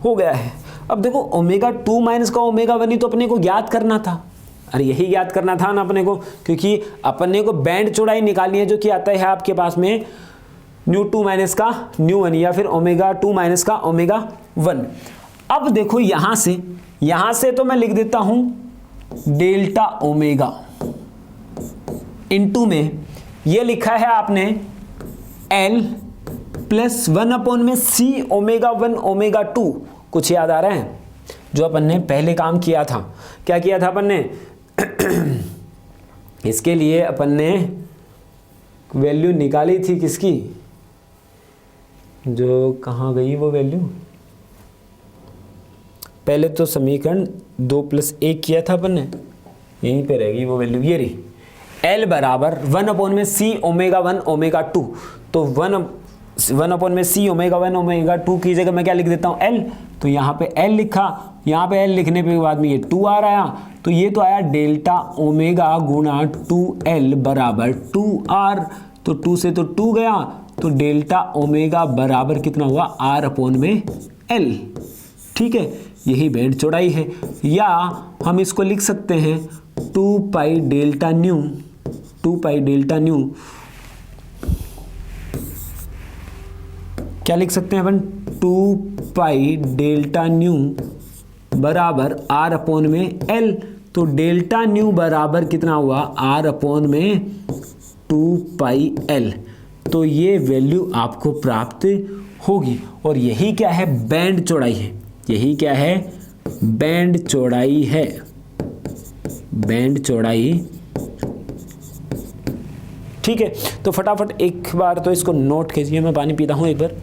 हो गया है। अब देखो ω2 माइनस का ω1 ही तो अपने को ज्ञात करना था, अरे यही ज्ञात करना था ना अपने को, क्योंकि अपने को बैंड चौड़ाई निकालनी है, जो कि आता है आपके पास में ν2 माइनस का ν1 या फिर ω2 माइनस का ω1। अब देखो यहां से तो मैं लिख देता हूं डेल्टा ओमेगा, इनटू में ये लिखा है आपने L + 1/C ω1 ω2, कुछ याद आ रहा है जो अपन ने पहले काम किया था, क्या किया था अपन ने इसके लिए अपन ने वैल्यू निकाली थी किसकी, जो कहाँ गई वो वैल्यू, पहले तो समीकरण 2 + 1 किया था अपन ने, यहीं पे रहेगी वो वैल्यू, ये रही L बराबर 1/C ω1 ω2, तो 1/C ω1 ω2 की जगह मैं क्या लिख देता हूं L, तो यहाँ पे L लिखा, यहाँ पे L लिखने पे बाद में ये 2R आया, तो ये तो आया डेल्टा ओमेगा गुणा 2L बराबर 2R, तो 2 से तो 2 गया, तो डेल्टा ओमेगा बराबर कितना हुआ R/L, ठीक है, यही बैंड चौड़ाई है, या हम इसको लिख सकते हैं 2π डेल्टा न्यू क्या लिख सकते हैं अपन, 2 पाई डेल्टा न्यू बराबर आर अपॉन में एल। तो डेल्टा न्यू बराबर कितना हुआ, आर अपॉन में 2 पाई एल। तो ये वैल्यू आपको प्राप्त होगी। और यही क्या है, बैंड चौड़ाई है। यही क्या है, बैंड चौड़ाई है। बैंड चौड़ाई, ठीक है। तो फटाफट एक बार तो इसको नोट कीजिए, मैं पानी पीता हूं एक बार।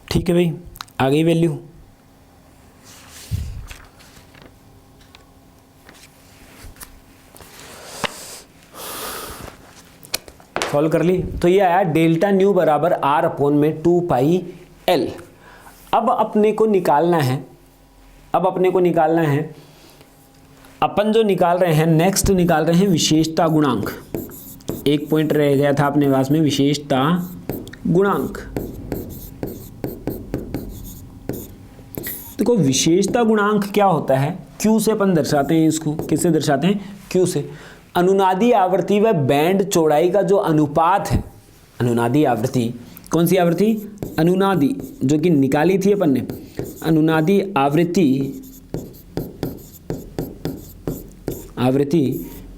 ठीक है भाई, आ गई वैल्यू। सॉल्व कर ली। तो ये आया डेल्टा न्यू बराबर आर अपॉन में 2 पाई एल। अब अपने को निकालना है, अपन जो निकाल रहे हैं, नेक्स्ट निकाल रहे हैं विशेषता गुणांक। एक पॉइंट रह गया था अपने पास में, विशेषता गुणांक। देखो विशेषता गुणांक क्या होता है, Q से अपन दर्शाते हैं इसको। किससे दर्शाते हैं, Q से। अनुनादी आवृत्ति व बैंड चौड़ाई का जो अनुपात है, अनुनादी आवृत्ति, कौन सी आवृत्ति, अनुनादी, जो कि निकाली थी अपन ने। अनुनादी आवृत्ति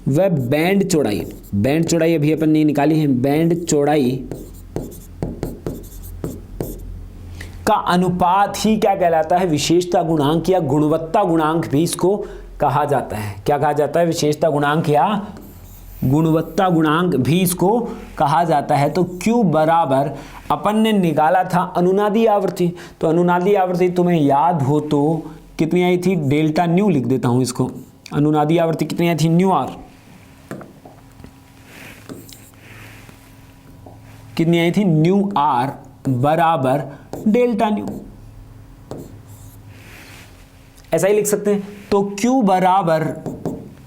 व बैंड चौड़ाई, बैंड चौड़ाई अभी अपन ने निकाली है। बैंड चौड़ाई का अनुपात ही क्या कहलाता है, विशेषता गुणांक या गुणवत्ता गुणांक भी इसको कहा जाता है। क्या कहा जाता है, विशेषता गुणांक या गुणवत्ता गुणांक भी इसको कहा जाता है। तो Q बराबर अपन ने निकाला था अनुनादी आवृत्ति। तो अनुनादी आवृत्ति तुम्हें याद हो तो कितनी आई थी, डेल्टा न्यू लिख देता हूं इसको। अनुनादी आवृत्ति कितनी आई थी, न्यू आर कितनी आई थी, न्यू आर बराबर डेल्टा न्यू। ऐसा ही लिख सकते हैं। तो Q बराबर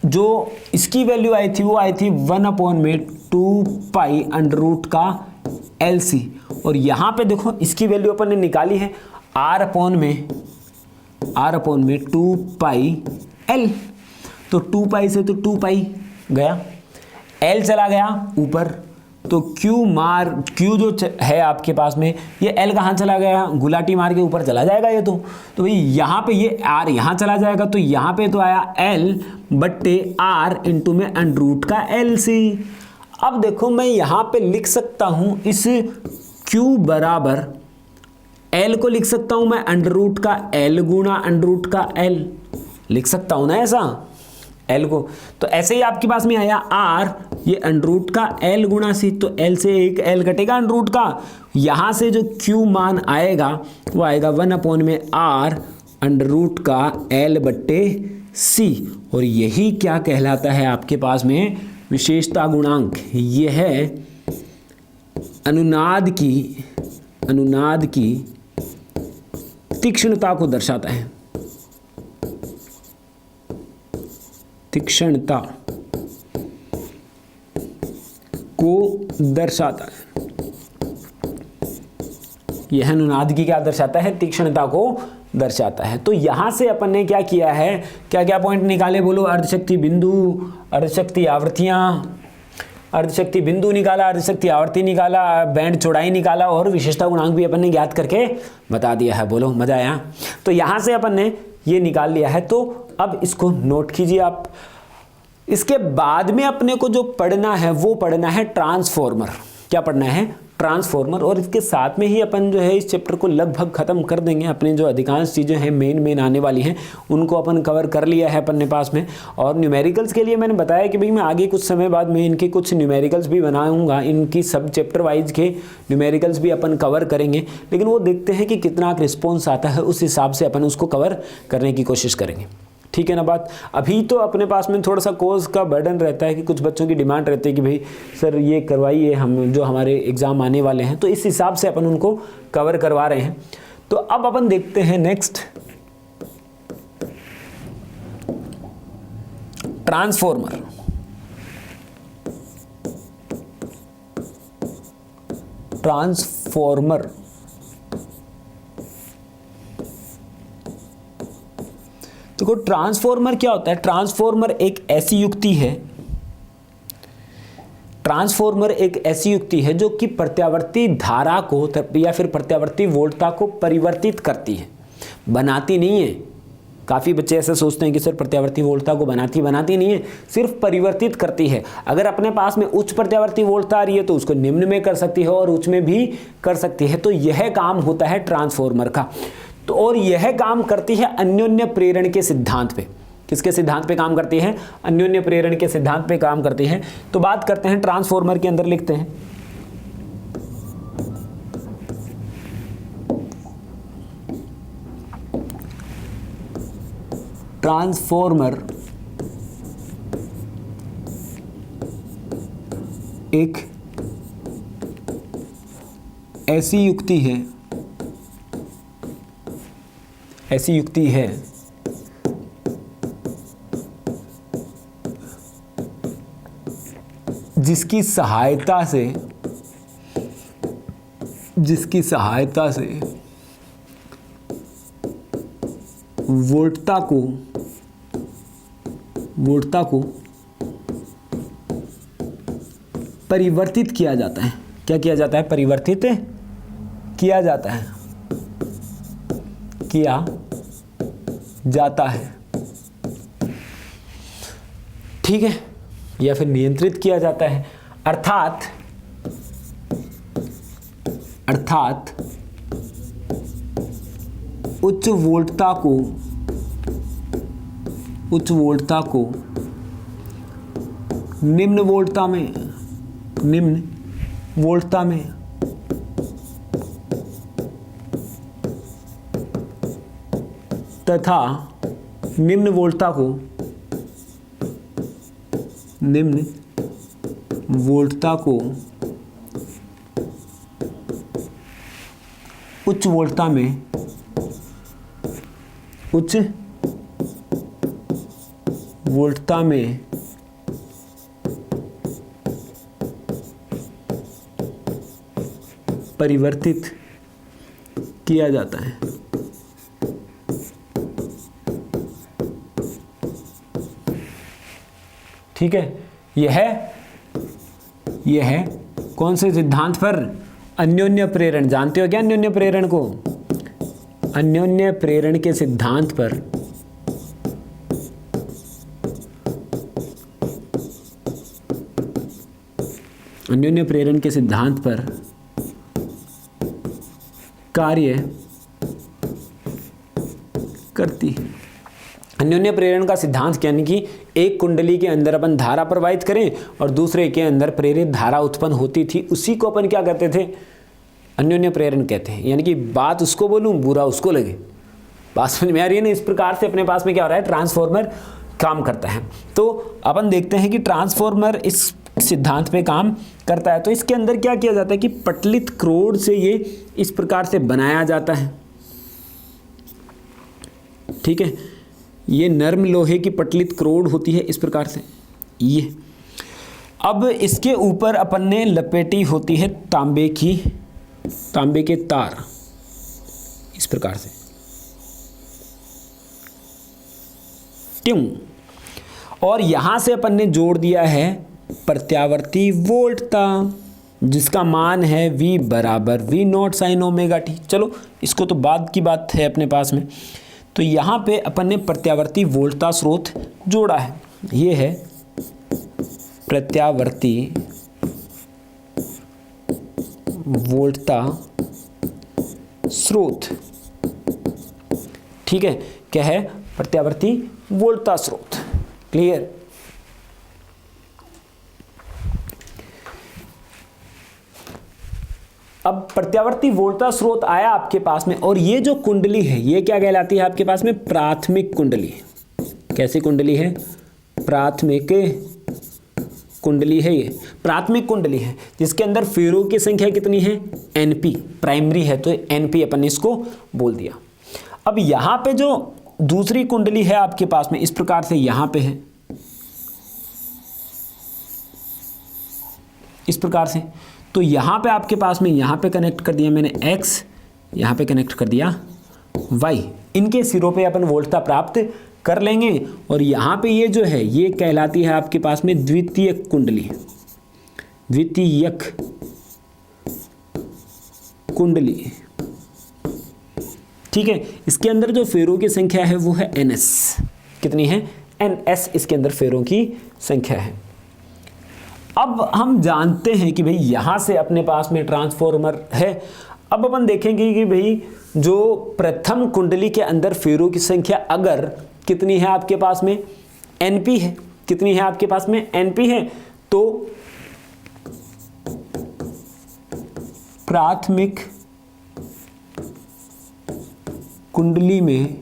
जो इसकी वैल्यू आई थी वो आई थी 1 अपॉन में 2 पाई अंडर रूट का LC। और यहां पे देखो इसकी वैल्यू अपन ने निकाली है R अपॉन में 2 पाई L। तो 2 पाई से तो 2 पाई गया, L चला गया ऊपर। तो Q जो है आपके पास में, ये L कहाँ चला गया, गुलाटी मार के ऊपर चला जाएगा ये। तो भाई यहाँ पे ये R यहाँ चला जाएगा। तो यहाँ पे तो आया L बट्टे R इंटू में अंडर रूट का LC। अब देखो मैं यहाँ पे लिख सकता हूँ इस Q बराबर L को लिख सकता हूँ मैं अंडर रूट का L गुणा अंडर रूट का L लिख सकता हूँ ना ऐसा, L को। तो ऐसे ही आपके पास में आया R, ये अंडर रूट का L गुणा C। तो L से एक L कटेगा अंडर रूट का। यहाँ से जो Q मान आएगा वो आएगा 1 अपॉन में R अंडर रूट का L बट्टे C। और यही क्या कहलाता है आपके पास में विशेषता गुणांक। ये है अनुनाद की तीक्ष्णता को दर्शाता है। तीक्ष्णता को दर्शाता है। यह अनुनाद की क्या दर्शाता है, तीक्ष्णता को दर्शाता है। तो यहां से अपन ने क्या किया है, क्या क्या पॉइंट निकाले बोलो, अर्धशक्ति बिंदु, अर्धशक्ति आवृत्तियां, अर्धशक्ति बिंदु निकाला, अर्धशक्ति आवर्ती निकाला, बैंड चौड़ाई निकाला और विशेषता गुणांक भी अपन ने ज्ञात करके बता दिया है। बोलो मजा आया। तो यहां से अपन ने ये निकाल लिया है। तो अब इसको नोट कीजिए आप। इसके बाद में अपने को जो पढ़ना है वो पढ़ना है ट्रांसफॉर्मर। क्या पढ़ना है, ट्रांसफॉर्मर। और इसके साथ में ही अपन जो है इस चैप्टर को लगभग खत्म कर देंगे। अपने जो अधिकांश चीज़ें हैं मेन आने वाली हैं उनको अपन कवर कर लिया है अपन ने पास में। और न्यूमेरिकल्स के लिए मैंने बताया कि भाई मैं आगे कुछ समय बाद में इनके कुछ न्यूमेरिकल्स भी बनाऊंगा। इनकी सब चैप्टर वाइज के न्यूमेरिकल्स भी अपन कवर करेंगे, लेकिन वो देखते हैं कि कितना रिस्पॉन्स आता है, उस हिसाब से अपन उसको कवर करने की कोशिश करेंगे। ठीक है ना बात। अभी तो अपने पास में थोड़ा सा कोर्स का बर्डन रहता है कि कुछ बच्चों की डिमांड रहती है कि भाई सर ये करवाइए, हम जो हमारे एग्ज़ाम आने वाले हैं, तो इस हिसाब से अपन उनको कवर करवा रहे हैं। तो अब अपन देखते हैं नेक्स्ट, ट्रांसफॉर्मर। ट्रांसफॉर्मर देखो, ट्रांसफॉर्मर क्या होता है? ट्रांसफॉर्मर एक ऐसी युक्ति है, ट्रांसफॉर्मर एक ऐसी युक्ति है जो कि प्रत्यावर्ती धारा को या फिर प्रत्यावर्ती वोल्टता को परिवर्तित करती है, बनाती नहीं है। काफ़ी बच्चे ऐसे सोचते हैं कि सर प्रत्यावर्ती वोल्टता को बनाती नहीं है, सिर्फ परिवर्तित करती है। अगर अपने पास में उच्च प्रत्यावर्ती वोल्टता आ रही है तो उसको निम्न में कर सकती है और उच्च में भी कर सकती है। तो यह काम होता है ट्रांसफॉर्मर का। तो और यह काम करती है अन्योन्य प्रेरण के सिद्धांत पे। किसके सिद्धांत पे काम करती है? अन्योन्य प्रेरण के सिद्धांत पे काम करती है। तो बात करते हैं ट्रांसफॉर्मर के अंदर, लिखते हैं ट्रांसफॉर्मर एक ऐसी युक्ति है, जिसकी सहायता से वोल्टता को परिवर्तित किया जाता है। क्या किया जाता है? परिवर्तित किया जाता है, ठीक है, या फिर नियंत्रित किया जाता है। अर्थात उच्च वोल्टता को निम्न वोल्टता में तथा निम्न वोल्टता को उच्च वोल्टता में परिवर्तित किया जाता है। ठीक है, यह कौन से सिद्धांत पर? अन्योन्य प्रेरण। जानते हो क्या अन्योन्य प्रेरण को? अन्योन्य प्रेरण के सिद्धांत पर कार्य करती है। अन्योन्य प्रेरण का सिद्धांत यानी कि एक कुंडली के अंदर अपन धारा प्रवाहित करें और दूसरे के अंदर प्रेरित धारा उत्पन्न होती थी, उसी को अपन क्या कहते थे? अन्योन्य प्रेरण कहते हैं। यानी कि बात उसको बोलूं, बुरा उसको लगे। बात समझ में आ रही है ना? इस प्रकार से अपने पास में क्या हो रहा है? ट्रांसफॉर्मर काम करता है। तो अपन देखते हैं कि ट्रांसफॉर्मर इस सिद्धांत पे काम करता है। तो इसके अंदर क्या किया जाता है कि पटलित क्रोड से ये इस प्रकार से बनाया जाता है, ठीक है। ये नर्म लोहे की पटलित क्रोड होती है इस प्रकार से। ये अब इसके ऊपर अपन ने लपेटी होती है तांबे के तार, इस प्रकार से ट्यूं, और यहां से अपन ने जोड़ दिया है प्रत्यावर्ती वोल्टता, जिसका मान है V बराबर V0 sin ओमेगा टी। चलो इसको तो बाद की बात है अपने पास में। तो यहाँ पे अपन ने प्रत्यावर्ती वोल्टता स्रोत जोड़ा है। ये है प्रत्यावर्ती वोल्टता स्रोत, ठीक है। क्या है? प्रत्यावर्ती वोल्टता स्रोत। क्लियर? अब प्रत्यावर्ती वोल्टता स्रोत आया आपके पास में, और ये जो कुंडली है ये क्या कहलाती है आपके पास में? प्राथमिक कुंडली। कैसी कुंडली है? प्राथमिक कुंडली है। ये प्राथमिक कुंडली है जिसके अंदर फेरों की संख्या कितनी है? एनपी। प्राइमरी है तो एनपी अपन ने इसको बोल दिया। अब यहां पे जो दूसरी कुंडली है आपके पास में इस प्रकार से यहां पे है, इस प्रकार से, तो यहां पे आपके पास में यहां पे कनेक्ट कर दिया मैंने x, यहां पे कनेक्ट कर दिया y। इनके सिरों पे अपन वोल्टता प्राप्त कर लेंगे और यहां पे ये जो है ये कहलाती है आपके पास में द्वितीयक कुंडली। द्वितीयक कुंडली, ठीक है। इसके अंदर जो फेरों की संख्या है वो है ns। कितनी है? ns इसके अंदर फेरों की संख्या है। अब हम जानते हैं कि भाई यहां से अपने पास में ट्रांसफॉर्मर है। अब अपन देखेंगे कि भाई जो प्रथम कुंडली के अंदर फेरों की संख्या अगर कितनी है आपके पास में? np है। कितनी है आपके पास में? np है। तो प्राथमिक कुंडली में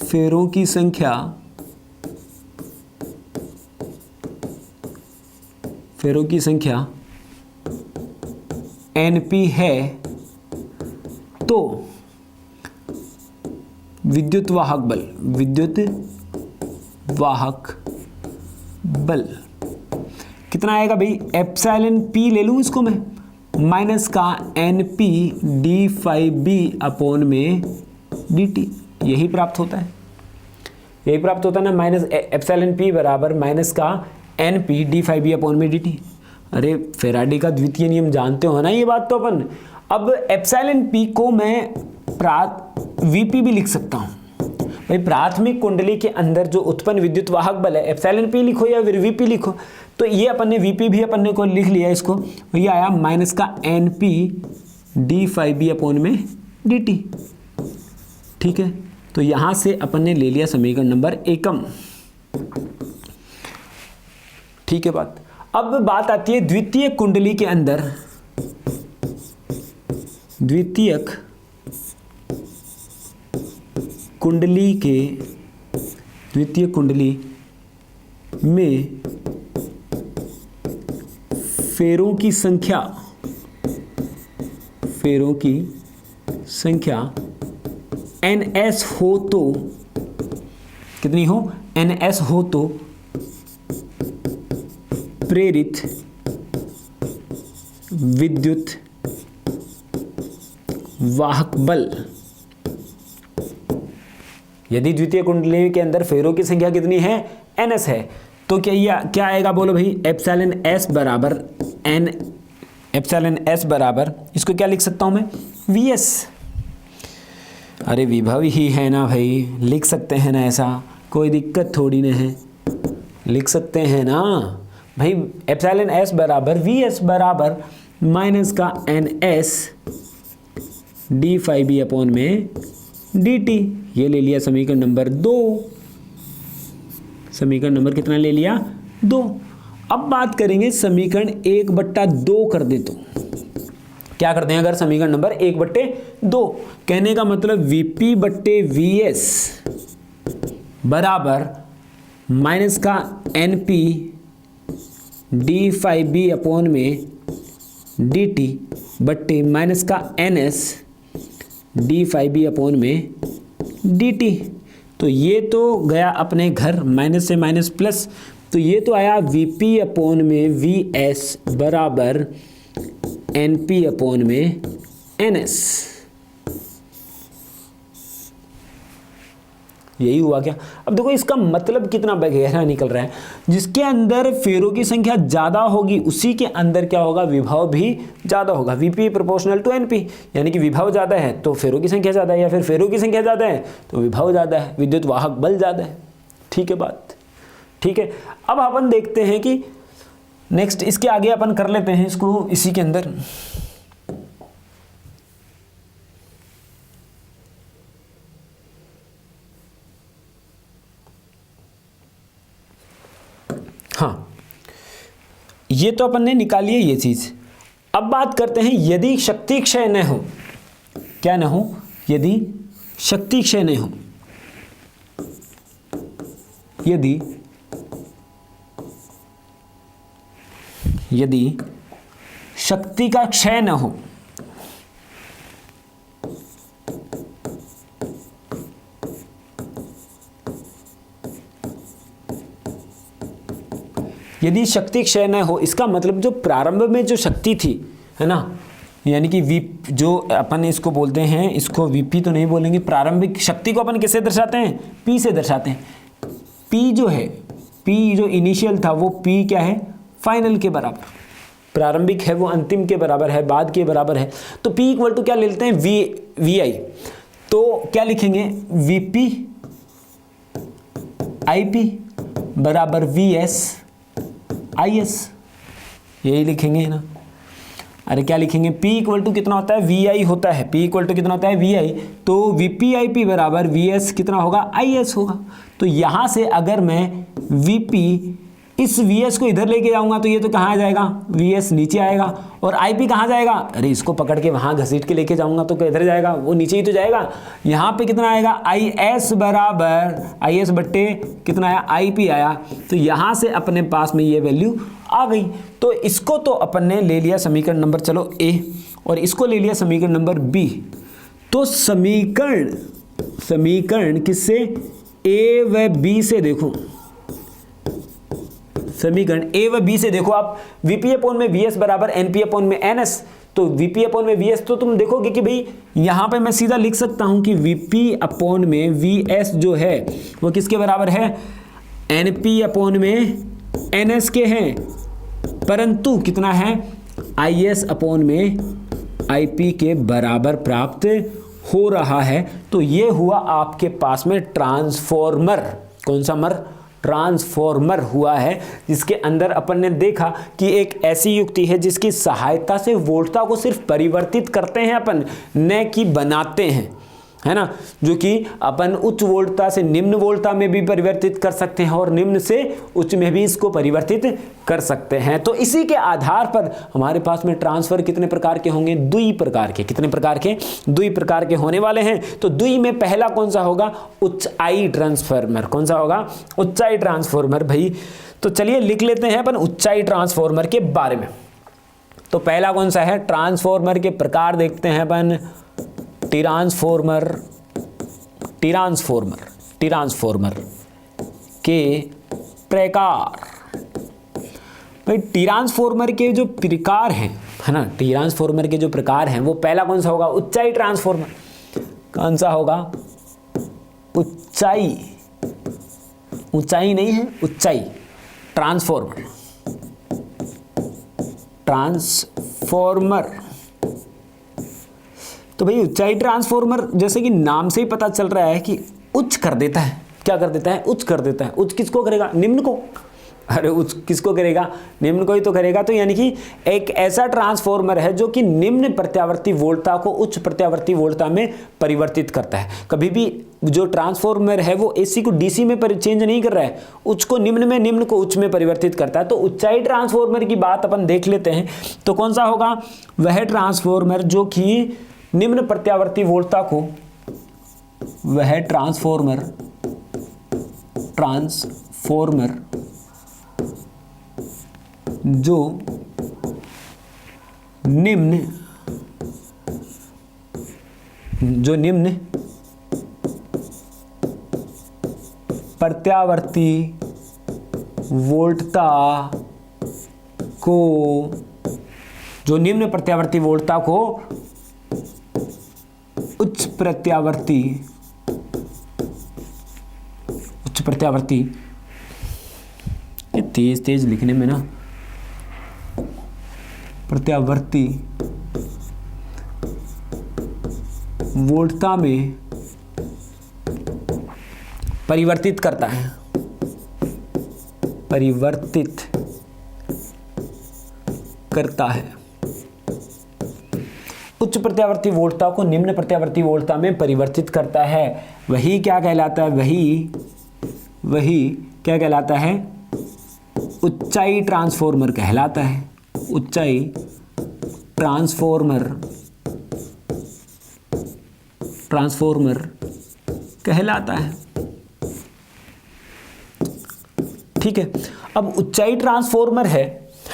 फेरों की संख्या np है तो विद्युत वाहक बल कितना आएगा भाई? एप्सिलॉन p ले लूं इसको मैं, माइनस का np d∅b अपॉन में dt। यही प्राप्त होता है, यही प्राप्त होता है ना। माइनस एप्सिलॉन p बराबर माइनस का np d∅b अपॉन में dt। अरे फेराडे का द्वितीय नियम जानते हो ना ये बात तो अपन। अब एप्सिलॉन p को मैं vp भी लिख सकता हूं भाई। प्राथमिक कुंडली के अंदर जो उत्पन्न विद्युत वाहक बल है एप्सिलॉन p लिखो या फिर vp लिखो, तो ये अपन ने vp भी अपन ने को लिख लिया इसको, ये आया माइनस का np d∅b अपॉन में dt। ठीक है, तो यहां से अपन ने ले लिया समीकरण नंबर एकम। ठीक है बात। अब बात आती है द्वितीय कुंडली के अंदर, द्वितीयक कुंडली में फेरों की संख्या ns हो तो कितनी हो? ns हो तो प्रेरित विद्युत वाहक बल। यदि द्वितीय कुंडली के अंदर फेरों की संख्या कितनी है? ns है, तो क्या आएगा बोलो भाई? एप्सिलॉन s बराबर इसको क्या लिख सकता हूं मैं? vs। अरे विभव ही है ना भाई, लिख सकते हैं ना, ऐसा कोई दिक्कत थोड़ी ना है, लिख सकते हैं ना भाई। एप्सिलॉन s बराबर vs बराबर माइनस का ns d∅b अपॉन में dt। ये ले लिया समीकरण नंबर 2। समीकरण नंबर कितना ले लिया? 2। अब बात करेंगे समीकरण 1/2 कर दे तो क्या करते हैं? अगर समीकरण नंबर 1/2, कहने का मतलब vp/vs बराबर माइनस का np d∅b अपॉन में dt बट्टे माइनस का ns d∅b अपॉन में dt। तो ये तो गया अपने घर, माइनस से माइनस प्लस, तो ये तो आया vp अपॉन में vs बराबर np अपॉन में ns। यही हुआ क्या? अब देखो इसका मतलब कितना गहरा निकल रहा है। जिसके अंदर फेरों की संख्या ज्यादा होगी उसी के अंदर क्या होगा? विभव भी ज्यादा होगा। Vp प्रोपोर्शनल टू Np, यानी कि विभव ज्यादा है तो फेरों की संख्या ज्यादा है, या फिर फेरों की संख्या ज्यादा है तो विभव ज्यादा है, विद्युत वाहक बल ज्यादा है। ठीक है बात? ठीक है। अब अपन देखते हैं कि नेक्स्ट इसके आगे अपन कर लेते हैं इसको इसी के अंदर। हाँ, ये तो अपन ने निकाली है ये चीज। अब बात करते हैं यदि शक्ति क्षय न हो, क्या न हो? यदि शक्ति क्षय न हो, यदि शक्ति का क्षय न हो, यदि शक्ति क्षय न हो, इसका मतलब जो प्रारंभ में जो शक्ति थी, है ना, यानी कि वी, जो अपन इसको बोलते हैं, इसको वीपी तो नहीं बोलेंगे, प्रारंभिक शक्ति को अपन किससे दर्शाते हैं, पी से दर्शाते हैं। पी जो है, पी जो इनिशियल था वो पी क्या है, फाइनल के बराबर, प्रारंभिक है वो अंतिम के बराबर है, बाद के बराबर है। तो P इक्वल टू क्या ले लेते हैं, वी आई। तो क्या लिखेंगे, वीपी आईपी बराबर वी एस आई एस, यही लिखेंगे ना। अरे क्या लिखेंगे, P इक्वल टू कितना होता है, वी आई होता है, P इक्वल टू कितना होता है, वी आई। तो वीपी आई पी बराबर वी एस कितना होगा, आई एस होगा। तो यहाँ से अगर मैं वीपी इस Vs को इधर लेके जाऊंगा तो ये तो कहाँ आ जाएगा, Vs नीचे आएगा, और IP कहाँ जाएगा, अरे इसको पकड़ के वहाँ घसीट के लेके जाऊंगा तो किधर जाएगा, वो नीचे ही तो जाएगा। यहाँ पे कितना आएगा, IS बराबर IS बट्टे कितना आया, IP आया। तो यहाँ से अपने पास में ये वैल्यू आ गई। तो इसको तो अपन ने ले लिया समीकरण नंबर चलो A, और इसको ले लिया समीकरण नंबर B। तो समीकरण किससे, A व B से देखो, समीकरण A व B से देखो आप, Vp अपॉन में Vs बराबर Np अपॉन में Ns। तो Vp अपॉन में Vs, तो तुम देखोगे कि भाई यहाँ पे मैं सीधा लिख सकता हूँ कि Vp अपॉन में Vs जो है वो किसके बराबर है, Np अपॉन में Ns के हैं, परंतु कितना है, Is अपॉन में Ip के बराबर प्राप्त हो रहा है। तो ये हुआ आपके पास में ट्रांसफॉर्मर, कौन सा मर, ट्रांसफॉर्मर हुआ है, जिसके अंदर अपन ने देखा कि एक ऐसी युक्ति है जिसकी सहायता से वोल्टता को सिर्फ परिवर्तित करते हैं अपन, न कि बनाते हैं, है ना। जो कि अपन उच्च वोल्टता से निम्न वोल्टता में भी परिवर्तित कर सकते हैं और निम्न से उच्च में भी इसको परिवर्तित कर सकते हैं। तो इसी के आधार पर हमारे पास में ट्रांसफर कितने प्रकार के होंगे, दुई प्रकार के। कितने प्रकार के, दुई प्रकार के होने वाले हैं। तो दुई में पहला कौन सा होगा, ऊंचाई ट्रांसफार्मर। कौन सा होगा, ऊंचाई ट्रांसफार्मर भाई। तो चलिए लिख लेते हैं अपन ऊंचाई ट्रांसफार्मर के बारे में। तो पहला कौन सा है, ट्रांसफार्मर के प्रकार देखते हैं अपन, ट्रांसफार्मर के प्रकार। भाई ट्रांसफार्मर के जो प्रकार हैं, है ना, ट्रांसफार्मर के जो प्रकार हैं वो पहला कौन सा होगा, ऊंचाई ट्रांसफार्मर। कौन सा होगा, ऊंचाई, ऊंचाई नहीं है, ऊंचाई ट्रांसफार्मर। तो भाई ऊंचाई ट्रांसफार्मर जैसे कि नाम से ही पता चल रहा है कि उच्च कर देता है। क्या कर देता है, उच्च कर देता है। उच्च किसको करेगा, निम्न को। अरे उच्च किसको करेगा, निम्न को ही तो करेगा। तो यानी कि एक ऐसा ट्रांसफार्मर है जो कि निम्न प्रत्यावर्ती वोल्टता को उच्च प्रत्यावर्ती वोल्टता में परिवर्तित करता है। कभी भी जो ट्रांसफार्मर है वो एसी को डीसी में चेंज नहीं कर रहा है, उच्च को निम्न में, निम्न को उच्च में परिवर्तित करता है। तो ऊंचाई ट्रांसफार्मर की बात अपन देख लेते हैं। तो कौन सा होगा, वह ट्रांसफार्मर जो कि निम्न प्रत्यावर्ती वोल्टता को, वह ट्रांसफार्मर जो निम्न प्रत्यावर्ती वोल्टता को, जो निम्न प्रत्यावर्ती वोल्टता को उच्च प्रत्यावर्ती, ये तेज लिखने में ना, प्रत्यावर्ती वोल्टता में परिवर्तित करता है, उच्च प्रत्यावर्ती वोल्टता को निम्न प्रत्यावर्ती वोल्टता में परिवर्तित करता है। वही क्या कहलाता है, वही क्या कहलाता है, ऊंचाई ट्रांसफार्मर कहलाता है। ऊंचाई ट्रांसफार्मर कहलाता है। ठीक है, अब ऊंचाई ट्रांसफॉर्मर है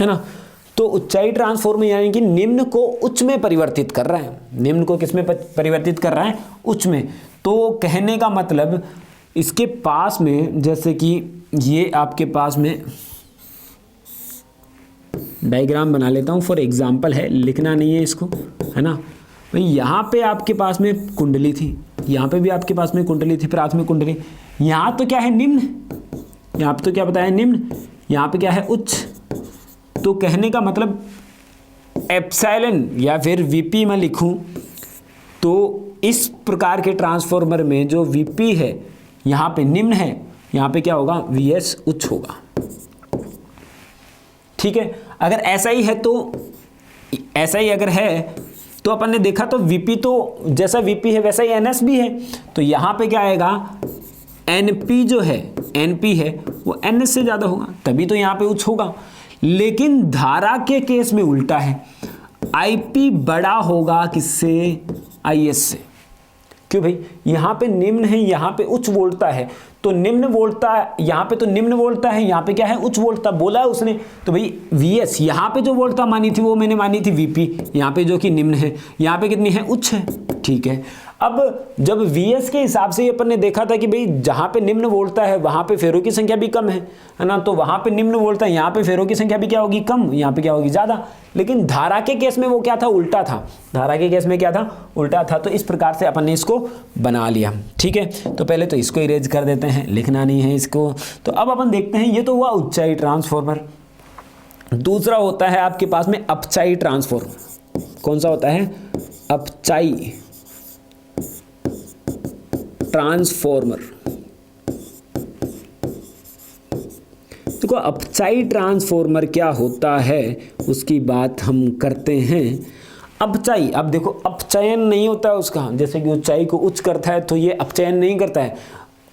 ना, तो ऊंचाई ट्रांसफॉर्मर यानी कि निम्न को उच्च में परिवर्तित कर रहा है। निम्न को किस में परिवर्तित कर रहा है? उच्च में। तो कहने का मतलब इसके पास में, जैसे कि ये आपके पास में डायग्राम बना लेता हूँ, फॉर एग्जांपल है, लिखना नहीं है इसको, है ना भाई। यहाँ पे आपके पास में कुंडली थी, यहाँ पे भी आपके पास में कुंडली थी, प्राथमिक कुंडली। यहाँ तो क्या है? निम्न। यहाँ पे तो क्या बताया? निम्न। यहाँ पे क्या है? उच्च। तो कहने का मतलब एप्सिलॉन या फिर वीपी में लिखूं तो इस प्रकार के ट्रांसफॉर्मर में जो वीपी है यहाँ पे निम्न है, यहाँ पे क्या होगा? वीएस उच्च होगा। ठीक है, अगर ऐसा ही है तो ऐसा ही अगर है तो अपन ने देखा तो वीपी तो जैसा वीपी है वैसा ही एनएस भी है, तो यहाँ पे क्या आएगा? एनपी जो है, एनपी है वो एनएस से ज़्यादा होगा, तभी तो यहाँ पे उच्च होगा। लेकिन धारा के केस में उल्टा है, आईपी बड़ा होगा किससे? आईएस से। क्यों भाई? यहाँ पे निम्न है, यहाँ पे उच्च वोल्टता है, तो निम्न वोल्टता, यहाँ पे तो निम्न वोल्टता है, यहाँ पे क्या है? उच्च वोल्टता बोला है उसने। तो भाई वीएस, यहाँ पे जो वोल्टता मानी थी वो मैंने मानी थी वीपी, यहाँ पे जो कि निम्न है, यहाँ पे कितनी है? उच्च है। ठीक है, अब जब वीएस के हिसाब से अपन ने देखा था कि भाई जहाँ पे निम्न वोल्टता है वहाँ पे फेरों की संख्या भी कम है ना, तो वहाँ पे निम्न वोल्टता है, यहाँ पे फेरों की संख्या भी क्या होगी? कम, यहाँ पे क्या होगी? ज़्यादा। लेकिन धारा के केस में वो क्या था? उल्टा था। धारा के केस में क्या था? उल्टा था। तो इस प्रकार से अपन ने इसको बना लिया। ठीक है, तो पहले तो इसको इरेज कर देते हैं, लिखना नहीं है इसको। तो अब अपन देखते हैं, ये तो हुआ ऊंचाई ट्रांसफॉर्मर। दूसरा होता है आपके पास में अपचाई ट्रांसफॉर्मर। कौन सा होता है? अपचाई ट्रांसफॉर्मर। देखो अपचाई ट्रांसफॉर्मर क्या होता है उसकी बात हम करते हैं। अपचाई, अब देखो अपचयन नहीं होता है उसका, जैसे कि ऊंचाई को उच्च करता है तो ये अपचयन नहीं करता है।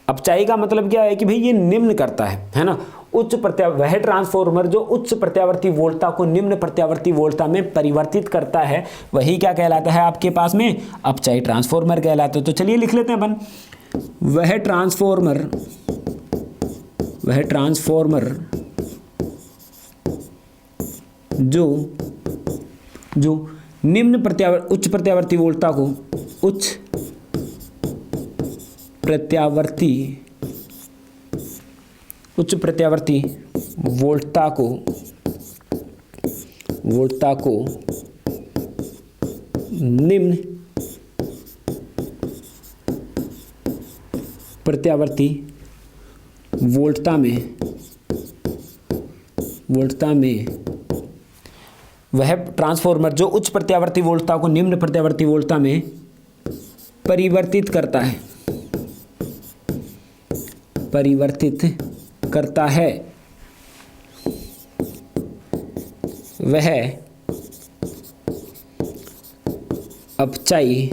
अपचाई का मतलब क्या है कि भाई ये निम्न करता है ना। उच्च वह ट्रांसफॉर्मर जो उच्च प्रत्यावर्ती वोल्टता को निम्न प्रत्यावर्ती वोल्टता में परिवर्तित करता है, वही क्या कहलाता है आपके पास में? अपचाई ट्रांसफॉर्मर कहलाता है। तो चलिए लिख लेते हैं अपन, वह ट्रांसफॉर्मर जो निम्न उच्च प्रत्यावर्ती वोल्टता को उच्च प्रत्यावर्ती वोल्टता को निम्न प्रत्यावर्ती वोल्टता में वह ट्रांसफॉर्मर जो उच्च प्रत्यावर्ती वोल्टता को निम्न प्रत्यावर्ती वोल्टता में परिवर्तित करता है, वह अपचाई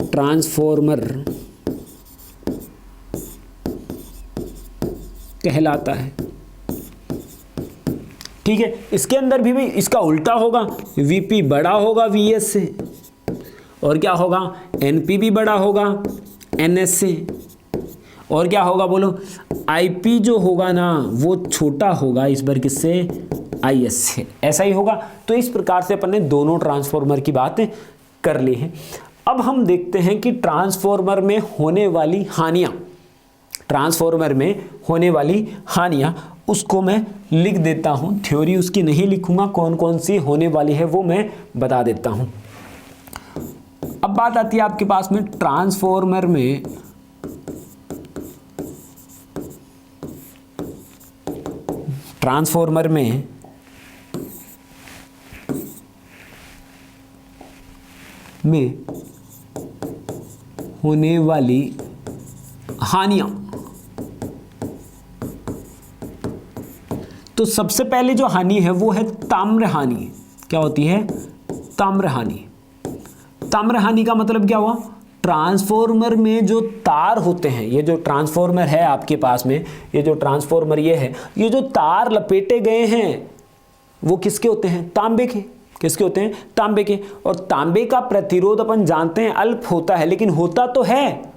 ट्रांसफॉर्मर कहलाता है। ठीक है, इसके अंदर भी इसका उल्टा होगा, वीपी बड़ा होगा वीएस से, और क्या होगा? एनपी भी बड़ा होगा एनएस से, और क्या होगा बोलो? आईपी जो होगा ना वो छोटा होगा इस बार किससे? आईएस से। ऐसा ही होगा। तो इस प्रकार से अपन ने दोनों ट्रांसफॉर्मर की बातें कर ली हैं। अब हम देखते हैं कि ट्रांसफॉर्मर में होने वाली हानियां, उसको मैं लिख देता हूं। थ्योरी उसकी नहीं लिखूंगा, कौन कौन सी होने वाली है वो मैं बता देता हूं। अब बात आती है आपके पास में ट्रांसफॉर्मर में होने वाली हानियां। तो सबसे पहले जो हानि है वो है ताम्र हानि। क्या होती है? ताम्र हानि। ताम्र हानि का मतलब क्या हुआ? ट्रांसफॉर्मर में जो तार होते हैं, ये जो ट्रांसफॉर्मर है आपके पास में, ये जो ट्रांसफॉर्मर ये है, ये जो तार लपेटे गए हैं वो किसके होते हैं? तांबे के। किसके होते हैं? तांबे के। और तांबे का प्रतिरोध अपन जानते हैं अल्प होता है, लेकिन होता तो है।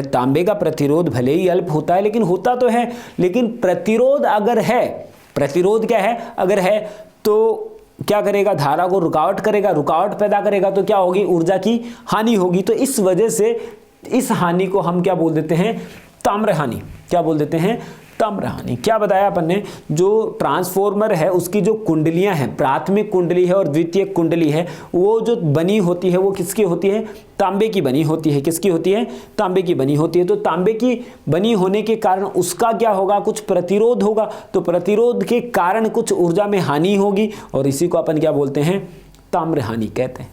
तांबे का प्रतिरोध भले ही अल्प होता है लेकिन होता तो है। लेकिन प्रतिरोध अगर है, प्रतिरोध क्या है? अगर है तो क्या करेगा? धारा को रुकावट करेगा, रुकावट पैदा करेगा तो क्या होगी? ऊर्जा की हानि होगी। तो इस वजह से इस हानि को हम क्या बोल देते हैं? ताम्र हानि। क्या बोल देते हैं? ताम्र हानि। क्या बताया अपन ने? जो ट्रांसफॉर्मर है उसकी जो कुंडलियां हैं, प्राथमिक कुंडली है और द्वितीय कुंडली है, वो जो बनी होती है वो किसकी होती है? तांबे की बनी होती है। किसकी होती है? तांबे की बनी होती है। तो तांबे की बनी होने के कारण उसका क्या होगा? कुछ प्रतिरोध होगा। तो प्रतिरोध के कारण कुछ ऊर्जा में हानि होगी और इसी को अपन क्या बोलते हैं? ताम्र हानि कहते हैं।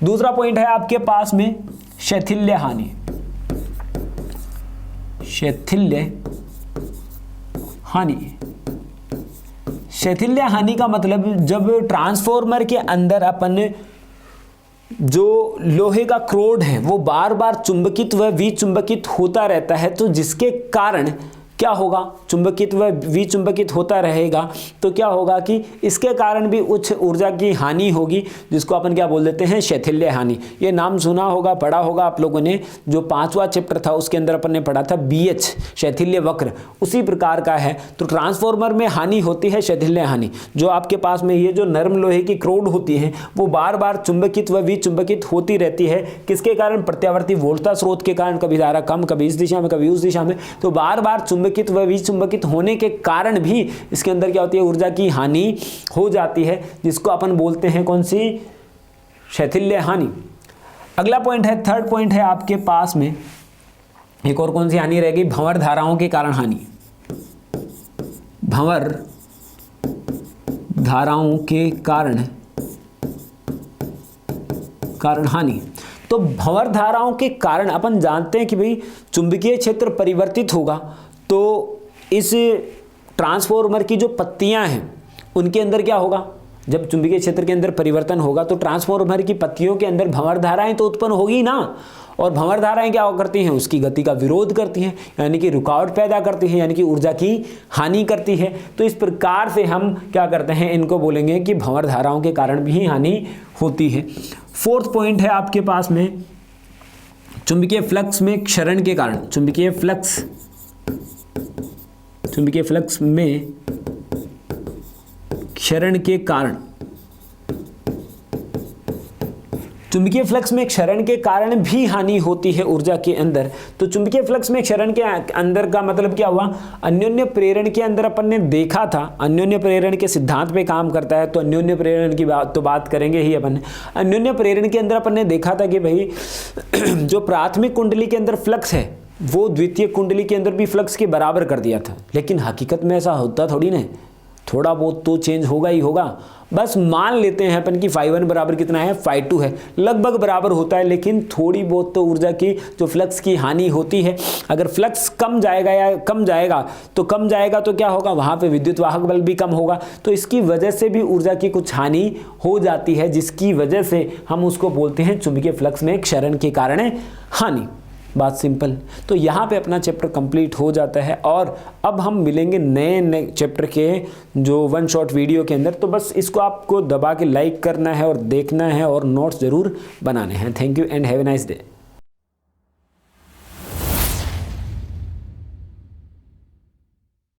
दूसरा पॉइंट है आपके पास में शैथिल्य हानि। शैथिल्य हानि। शैथिल्य हानि का मतलब जब ट्रांसफॉर्मर के अंदर अपन जो लोहे का क्रोड है वो बार बार चुंबकित व विचुंबकित होता रहता है, तो जिसके कारण क्या होगा? चुंबकित व विचुंबकित होता रहेगा तो क्या होगा कि इसके कारण भी उच्च ऊर्जा की हानि होगी, जिसको अपन क्या बोल देते हैं? शैथिल्य हानि। ये नाम सुना होगा, पढ़ा होगा आप लोगों ने। जो 5वां चैप्टर था उसके अंदर अपन ने पढ़ा था BH, शैथिल्य वक्र, उसी प्रकार का है। तो ट्रांसफॉर्मर में हानि होती है शैथिल्य हानि। जो आपके पास में ये जो नरम लोहे की क्रोड होती है वो बार बार चुंबकित व विचुंबकित होती रहती है। किसके कारण? प्रत्यावर्ती वोल्टता स्रोत के कारण। कभी धारा कम, कभी इस दिशा में, कभी उस दिशा में। तो बार बार चुंबकित व विचुंबकित होने के कारण भी इसके अंदर क्या होती है? ऊर्जा की हानि हो जाती है, जिसको अपन बोलते हैं कौन सी? शैथिल्य हानि। अगला पॉइंट है, थर्ड पॉइंट है आपके पास में, एक और कौन सी हानि रहेगी? भंवर धाराओं के कारण हानि। भंवर धाराओं के कारण हानि। तो भंवर धाराओं के कारण अपन जानते हैं कि भाई चुंबकीय क्षेत्र परिवर्तित होगा, तो इस ट्रांसफॉर्मर की जो पत्तियां हैं उनके अंदर क्या होगा? जब चुंबकीय क्षेत्र के अंदर परिवर्तन होगा तो ट्रांसफॉर्मर की पत्तियों के अंदर भंवर धाराएं तो उत्पन्न होगी ना। और भंवर धाराएं क्या करती हैं? उसकी गति का विरोध करती हैं, यानी कि रुकावट पैदा करती हैं, यानी कि ऊर्जा की हानि करती है। तो इस प्रकार से हम क्या करते हैं? इनको बोलेंगे कि भंवर धाराओं के कारण भी हानि होती है। फोर्थ पॉइंट है आपके पास में चुंबकीय फ्लक्स में क्षरण के कारण। चुंबकीय फ्लक्स में क्षरण के कारण। चुंबकीय फ्लक्स में क्षरण के कारण भी हानि होती है ऊर्जा के अंदर। तो चुंबकीय फ्लक्स में क्षरण के अंदर का मतलब क्या हुआ? अन्योन्य प्रेरण के अंदर अपन ने देखा था, अन्योन्य प्रेरण के सिद्धांत पे काम करता है, तो अन्योन्य प्रेरण की बात करेंगे ही अपन। अन्योन्य प्रेरण के अंदर अपन ने देखा था कि भाई जो प्राथमिक कुंडली के अंदर फ्लक्स है वो द्वितीय कुंडली के अंदर भी फ्लक्स के बराबर कर दिया था। लेकिन हकीकत में ऐसा होता थोड़ी ना, थोड़ा बहुत तो चेंज होगा ही होगा। बस मान लेते हैं अपन की φ1 बराबर कितना है? φ2 है, लगभग बराबर होता है। लेकिन थोड़ी बहुत तो ऊर्जा की जो फ्लक्स की हानि होती है। अगर फ्लक्स कम जाएगा तो क्या होगा? वहाँ पे विद्युत वाहक बल भी कम होगा। तो इसकी वजह से भी ऊर्जा की कुछ हानि हो जाती है, जिसकी वजह से हम उसको बोलते हैं चुंबकीय फ्लक्स में क्षरण के कारण हानि। बात सिंपल। तो यहाँ पे अपना चैप्टर कंप्लीट हो जाता है और अब हम मिलेंगे नए चैप्टर के जो 1 शॉट वीडियो के अंदर। तो बस इसको आपको दबा के लाइक करना है और देखना है और नोट्स ज़रूर बनाने हैं। Thank you and have a nice day.